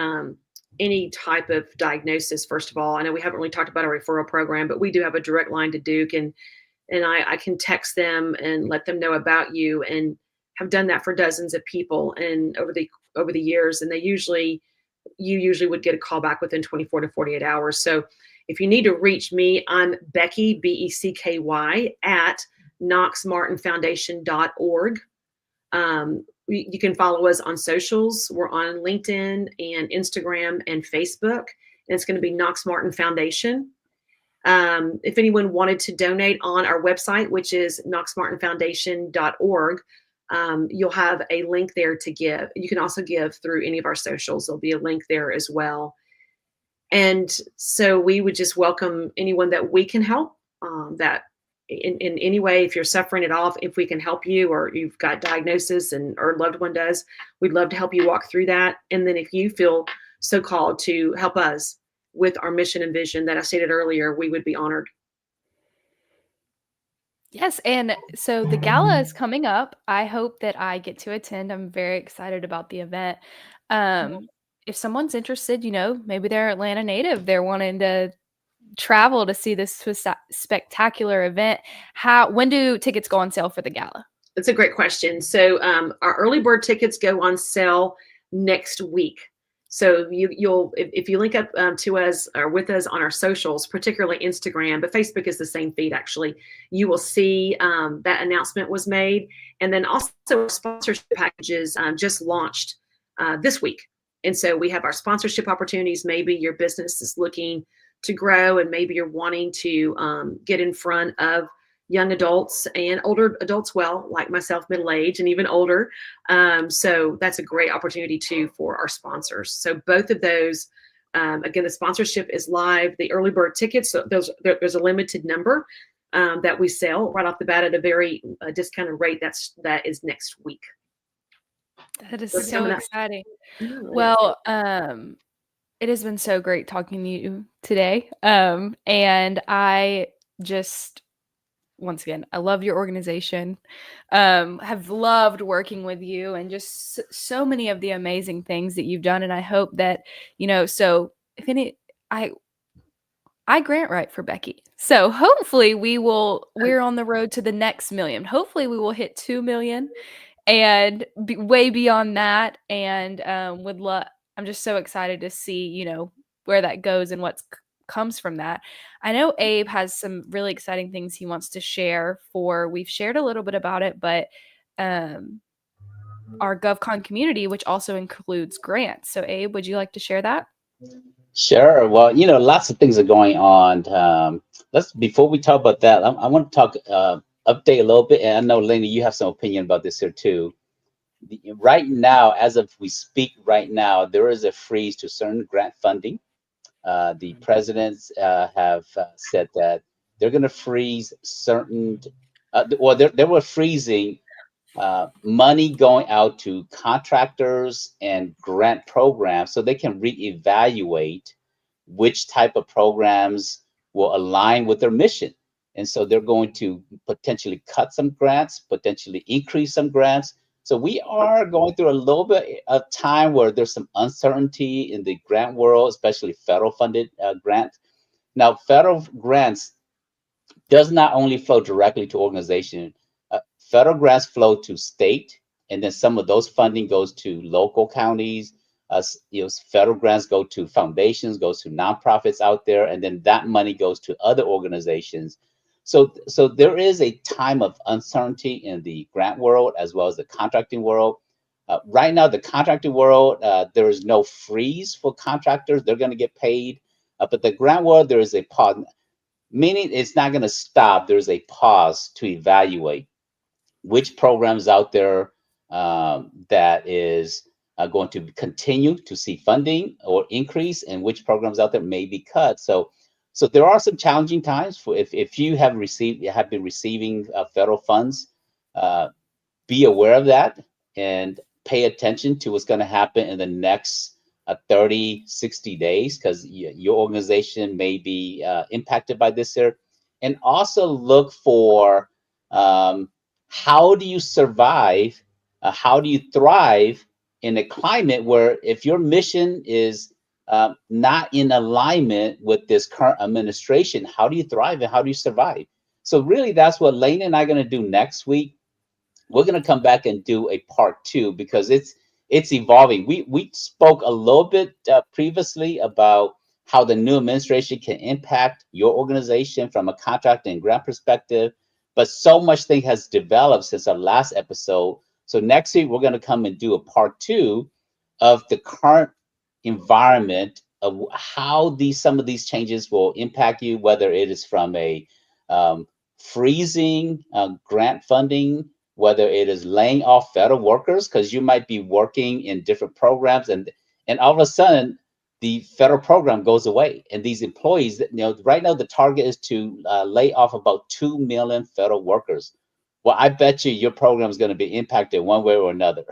any type of diagnosis, first of all, I know we haven't really talked about our referral program, but we do have a direct line to Duke, and I can text them and let them know about you, and have done that for dozens of people and over the years, and you usually would get a call back within 24 to 48 hours. So if you need to reach me, I'm Becky, Becky, at knoxmartinfoundation.org. You can follow us on socials. We're on LinkedIn and Instagram and Facebook, and it's going to be Knox Martin Foundation. If anyone wanted to donate on our website, which is knoxmartinfoundation.org, you'll have a link there to give. You can also give through any of our socials. There'll be a link there as well. And so we would just welcome anyone that we can help, that in any way, if you're suffering at all, if we can help you, or you've got diagnosis and or loved one does, we'd love to help you walk through that. And then if you feel so called to help us with our mission and vision that I stated earlier, we would be honored. Yes, and so the gala is coming up. I hope that I get to attend. I'm very excited about the event. If someone's interested, maybe they're Atlanta native, they're wanting to travel to see this spectacular event. When do tickets go on sale for the gala? That's a great question. So our early bird tickets go on sale next week. So you'll if you link up to us or with us on our socials, particularly Instagram, but Facebook is the same feed actually, you will see that announcement was made. And then also our sponsorship packages just launched this week. And so we have our sponsorship opportunities. Maybe your business is looking to grow, and maybe you're wanting to get in front of young adults and older adults, well, like myself, middle age and even older. So that's a great opportunity too for our sponsors. So both of those, again, the sponsorship is live. The early bird tickets, so there's a limited number that we sell right off the bat at a very discounted rate. That is next week. That is so exciting. Well, it has been so great talking to you today. And I just, once again, I love your organization. Have loved working with you, and just so many of the amazing things that you've done. And I hope that, so if any, I grant write for Becky. So hopefully we're on the road to the next million. Hopefully we will hit 2 million and be way beyond that. And I'm just so excited to see, where that goes and what comes from that. I know Abe has some really exciting things he wants to share we've shared a little bit about it, but our GovCon community, which also includes grants. So Abe, would you like to share that? Sure. Well, lots of things are going on. Before we talk about that, I want to talk update a little bit. And I know, Lena, you have some opinion about this here too. Right now, as of we speak right now, there is a freeze to certain grant funding. The presidents have said that they're going to freeze certain, they were freezing money going out to contractors and grant programs so they can reevaluate which type of programs will align with their mission. And so they're going to potentially cut some grants, potentially increase some grants. So we are going through a little bit of time where there's some uncertainty in the grant world, especially federal funded grants. Now, federal grants does not only flow directly to organization. Federal grants flow to state, and then some of those funding goes to local counties. Federal grants go to foundations, goes to nonprofits out there, and then that money goes to other organizations. So there is a time of uncertainty in the grant world as well as the contracting world. Right now, the contracting world, there is no freeze for contractors. They're going to get paid. But the grant world, there is a pause. meaning it's not going to stop. There's a pause to evaluate which programs out there that is going to continue to see funding or increase, and which programs out there may be cut. So there are some challenging times for if you have been receiving federal funds. Be aware of that and pay attention to what's going to happen in the next 30, 60 days, because your organization may be impacted by this here. And also look for how do you survive, how do you thrive in a climate where if your mission is not in alignment with this current administration, how do you thrive and how do you survive? So really, that's what Lane and I are going to do next week. We're going to come back and do a part 2 because it's evolving. We spoke a little bit previously about how the new administration can impact your organization from a contract and grant perspective, but so much thing has developed since our last episode. So next week we're going to come and do a part 2 of the current environment of how some of these changes will impact you, whether it is from a freezing grant funding, whether it is laying off federal workers, because you might be working in different programs, and all of a sudden the federal program goes away, and these employees, right now the target is to lay off about 2 million federal workers. Well, I bet you your program is going to be impacted one way or another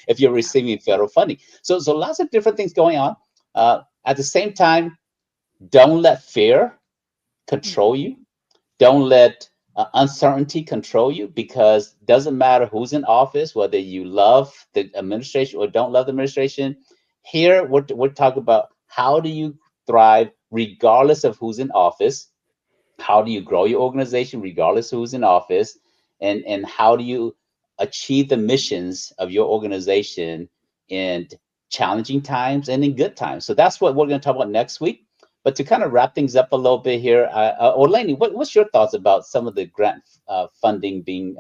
if you're receiving federal funding. So lots of different things going on. At the same time, don't let fear control you. Don't let uncertainty control you, because it doesn't matter who's in office, whether you love the administration or don't love the administration. Here, we're talking about how do you thrive regardless of who's in office? How do you grow your organization regardless of who's in office? And how do you achieve the missions of your organization in challenging times and in good times? So that's what we're going to talk about next week. But to kind of wrap things up a little bit here, Orlando, what's your thoughts about some of the grant funding being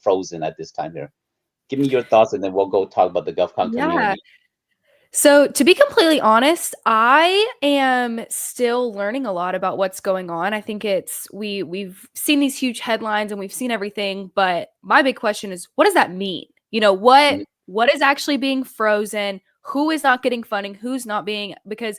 frozen at this time here? Give me your thoughts, and then we'll go talk about the GovCon community. So to be completely honest, I am still learning a lot about what's going on. I think we've seen these huge headlines and we've seen everything, but my big question is, what does that mean? What is actually being frozen? Who is not getting funding? Who's not being, because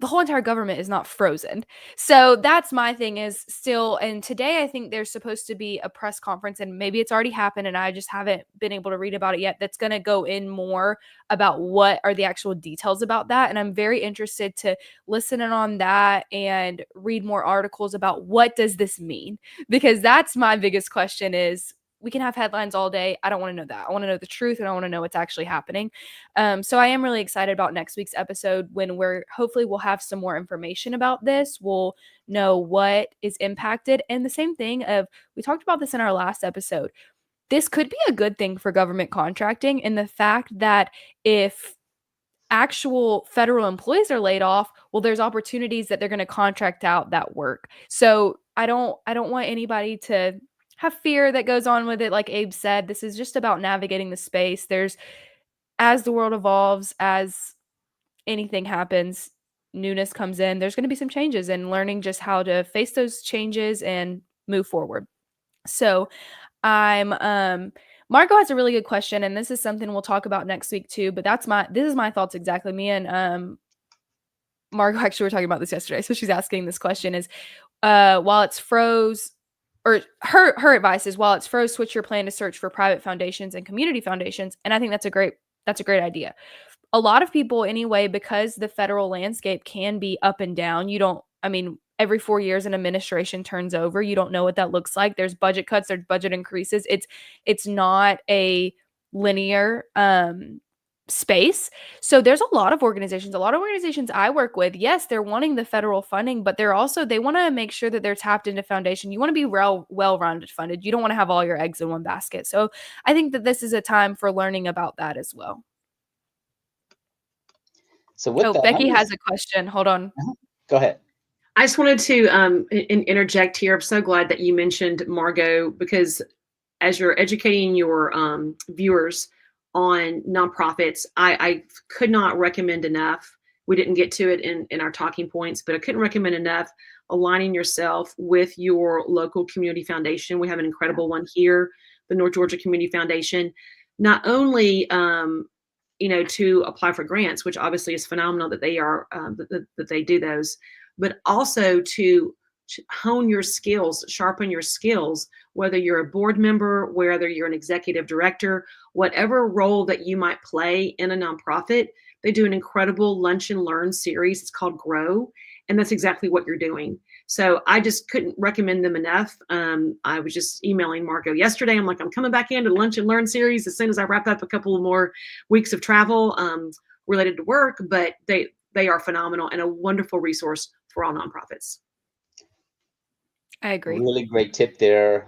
the whole entire government is not frozen. So that's my thing is still, and today I think there's supposed to be a press conference, and maybe it's already happened and I just haven't been able to read about it yet, that's going to go in more about what are the actual details about that. And I'm very interested to listen in on that and read more articles about what does this mean? Because that's my biggest question is, we can have headlines all day. I don't want to know that. I want to know the truth, and I want to know what's actually happening. So I am really excited about next week's episode, when hopefully we'll have some more information about this. We'll know what is impacted. And the same thing we talked about this in our last episode. This could be a good thing for government contracting, in the fact that if actual federal employees are laid off, well, there's opportunities that they're going to contract out that work. So I don't want anybody to have fear that goes on with it. Like Abe said, this is just about navigating the space. As the world evolves, as anything happens, newness comes in, there's going to be some changes, and learning just how to face those changes and move forward. So Margot has a really good question, and this is something we'll talk about next week too, but this is my thoughts exactly. Me and Margot actually were talking about this yesterday. So she's asking this question is, while it's froze, or her advice is, while it's froze, switch your plan to search for private foundations and community foundations. And I think that's a great idea. A lot of people anyway, because the federal landscape can be up and down. Every 4 years an administration turns over. You don't know what that looks like. There's budget cuts, there's budget increases. It's not a linear space. So there's a lot of organizations I work with. Yes, they're wanting the federal funding, but they want to make sure that they're tapped into foundation. You want to be well-rounded funded. You don't want to have all your eggs in one basket. So I think that this is a time for learning about that as well. So with that, Becky has a question. Hold on. Go ahead. I just wanted to interject here. I'm so glad that you mentioned Margot, because as you're educating your viewers on nonprofits, I could not recommend enough. We didn't get to it in our talking points, but I couldn't recommend enough aligning yourself with your local community foundation. We have an incredible one here, the North Georgia Community Foundation. Not only to apply for grants, which obviously is phenomenal that they are that they do those, but also to hone your skills, sharpen your skills, whether you're a board member, whether you're an executive director, whatever role that you might play in a nonprofit. They do an incredible lunch and learn series. It's called Grow, and that's exactly what you're doing. So I just couldn't recommend them enough. I was just emailing Marco yesterday. I'm like, I'm coming back into the Lunch and Learn series as soon as I wrap up a couple of more weeks of travel related to work. But they are phenomenal and a wonderful resource for all nonprofits. I agree. Really great tip there.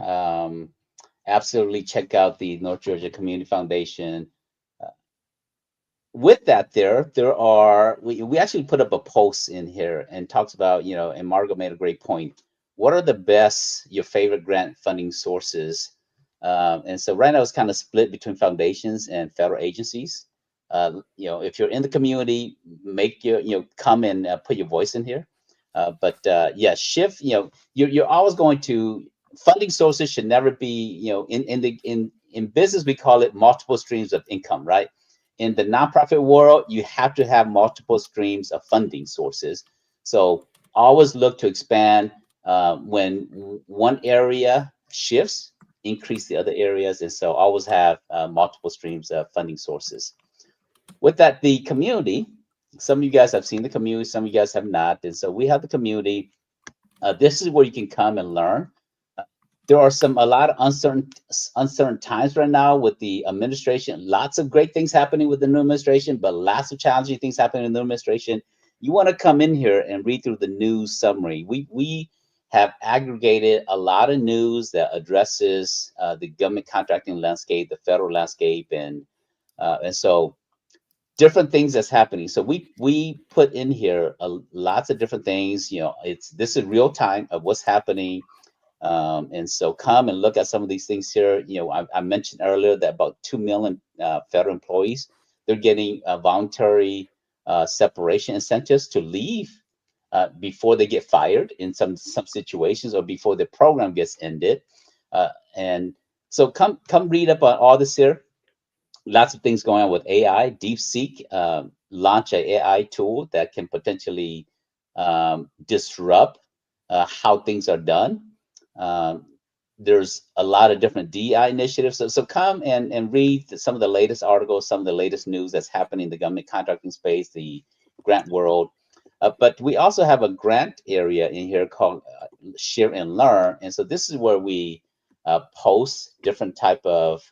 Absolutely check out the North Georgia Community Foundation. With that, there are we actually put up a post in here and talks about, and Margot made a great point. What are the best, your favorite grant funding sources? And so right now it's kind of split between foundations and federal agencies. If you're in the community, make come and put your voice in here. But yeah, shift. You're always going to funding sources should never be. In business we call it multiple streams of income, right? In the nonprofit world, you have to have multiple streams of funding sources. So always look to expand when one area shifts, increase the other areas, and so always have multiple streams of funding sources. With that, the community. Some of you guys have seen the community, some of you guys have not. And so we have the community. This is where you can come and learn. There are a lot of uncertain times right now with the administration. Lots of great things happening with the new administration, but lots of challenging things happening in the new administration. You want to come in here and read through the news summary. We have aggregated a lot of news that addresses the government contracting landscape, the federal landscape, and so different things that's happening. So we put in here lots of different things. This is real time of what's happening, and so come and look at some of these things here. I mentioned earlier that about 2 million federal employees, they're getting voluntary separation incentives to leave before they get fired in some situations, or before the program gets ended. And so come read up on all this here. Lots of things going on with AI. DeepSeek launch an AI tool that can potentially disrupt how things are done. There's a lot of different DEI initiatives. So come and read some of the latest articles, some of the latest news that's happening in the government contracting space, the grant world. But we also have a grant area in here called Share and Learn. And so this is where we post different type of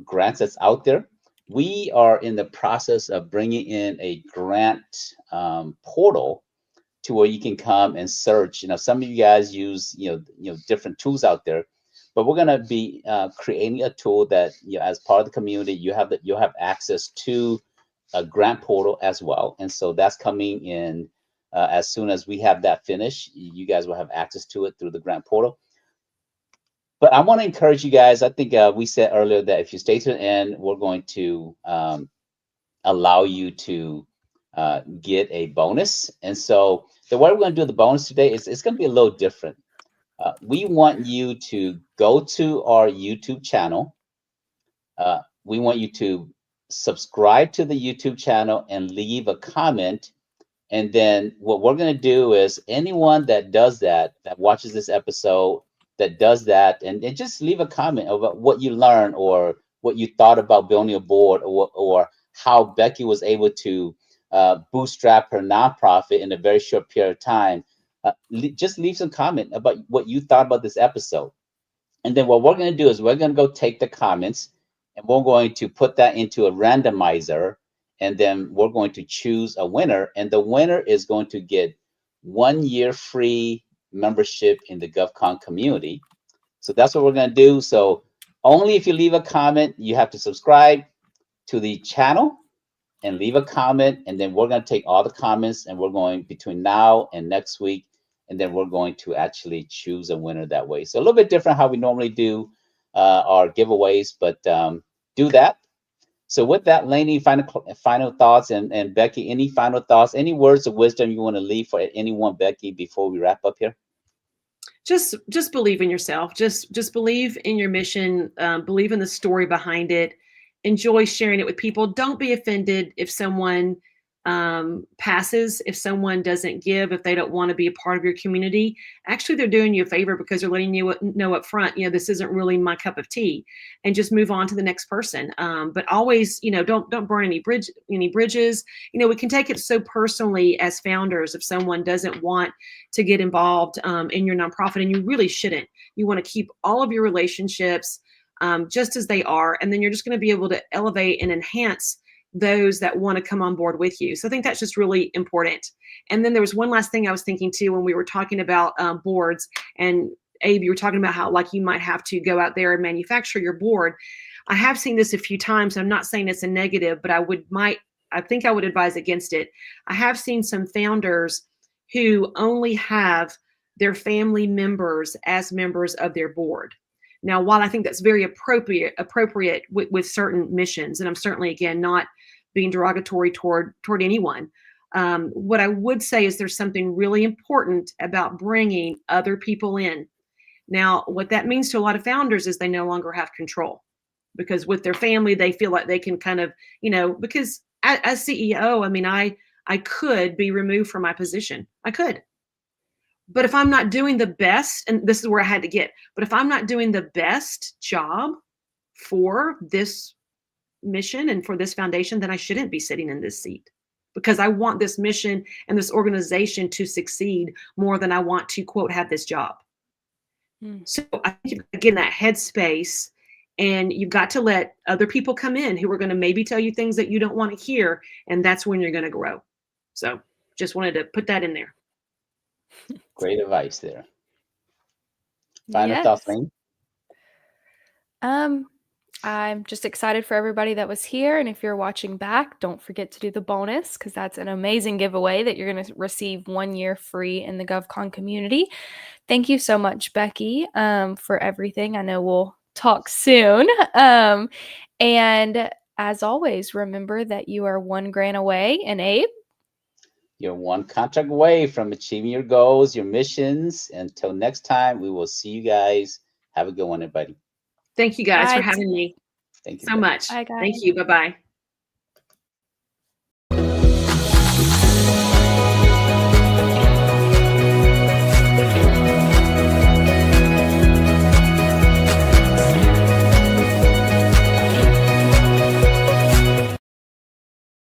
grants that's out there. We are in the process of bringing in a grant portal to where you can come and search. Some of you guys use different tools out there, but we're going to be creating a tool that as part of the community, you'll have access to a grant portal as well. And so that's coming in as soon as we have that finished. You guys will have access to it through the grant portal. But I want to encourage you guys. I think we said earlier that if you stay to the end, we're going to allow you to get a bonus. And so the way we're going to do the bonus today is it's going to be a little different. We want you to go to our YouTube channel. We want you to subscribe to the YouTube channel and leave a comment. And then what we're going to do is anyone that does that watches this episode, that does that, and just leave a comment about what you learned or what you thought about building a board, or how Becky was able to bootstrap her nonprofit in a very short period of time. Just leave some comment about what you thought about this episode. And then what we're going to do is we're going to go take the comments and we're going to put that into a randomizer. And then we're going to choose a winner. And the winner is going to get 1 year free membership in the GovCon community. So that's what we're going to do. So only if you leave a comment, you have to subscribe to the channel and leave a comment. And then we're going to take all the comments and we're going between now and next week. And then we're going to actually choose a winner that way. So a little bit different how we normally do our giveaways, but do that. So with that, Lainey, final thoughts, and Becky, any final thoughts, any words of wisdom you want to leave for anyone, Becky, before we wrap up here? Just believe in yourself. Just believe in your mission. Believe in the story behind it. Enjoy sharing it with people. Don't be offended if someone passes, if someone doesn't give, if they don't want to be a part of your community. Actually, they're doing you a favor because they're letting you know up front, this isn't really my cup of tea, and just move on to the next person. But always, don't burn any bridges. We can take it so personally as founders if someone doesn't want to get involved in your nonprofit, and you really shouldn't. You want to keep all of your relationships just as they are, and then you're just going to be able to elevate and enhance those that want to come on board with you. So I think that's just really important. And then there was one last thing I was thinking too, when we were talking about boards, and Abe, you were talking about how like you might have to go out there and manufacture your board. I have seen this a few times. I'm not saying it's a negative, but I think I would advise against it. I have seen some founders who only have their family members as members of their board. Now, while I think that's very appropriate with certain missions, and I'm certainly, again, not being derogatory toward anyone, what I would say is there's something really important about bringing other people in. Now, what that means to a lot of founders is they no longer have control, because with their family, they feel like they can kind of, because as CEO, I mean, I could be removed from my position. I could. But if I'm not doing the best, and this is where I had to get, but if I'm not doing the best job for this mission and for this foundation, then I shouldn't be sitting in this seat, because I want this mission and this organization to succeed more than I want to, quote, have this job. So I think you've got to get in that headspace, and you've got to let other people come in who are going to maybe tell you things that you don't want to hear. And that's when you're going to grow. So just wanted to put that in there. Great advice there. Final thoughts, Lane? I'm just excited for everybody that was here. And if you're watching back, don't forget to do the bonus, because that's an amazing giveaway that you're going to receive 1 year free in the GovCon community. Thank you so much, Becky, for everything. I know we'll talk soon. And as always, remember that you are 1 grant away. And Abe? You're 1 contract away from achieving your goals, your missions. Until next time, we will see you guys. Have a good one, everybody. Thank you guys for having me. Thank you so much. Bye, guys. Thank you. Bye-bye.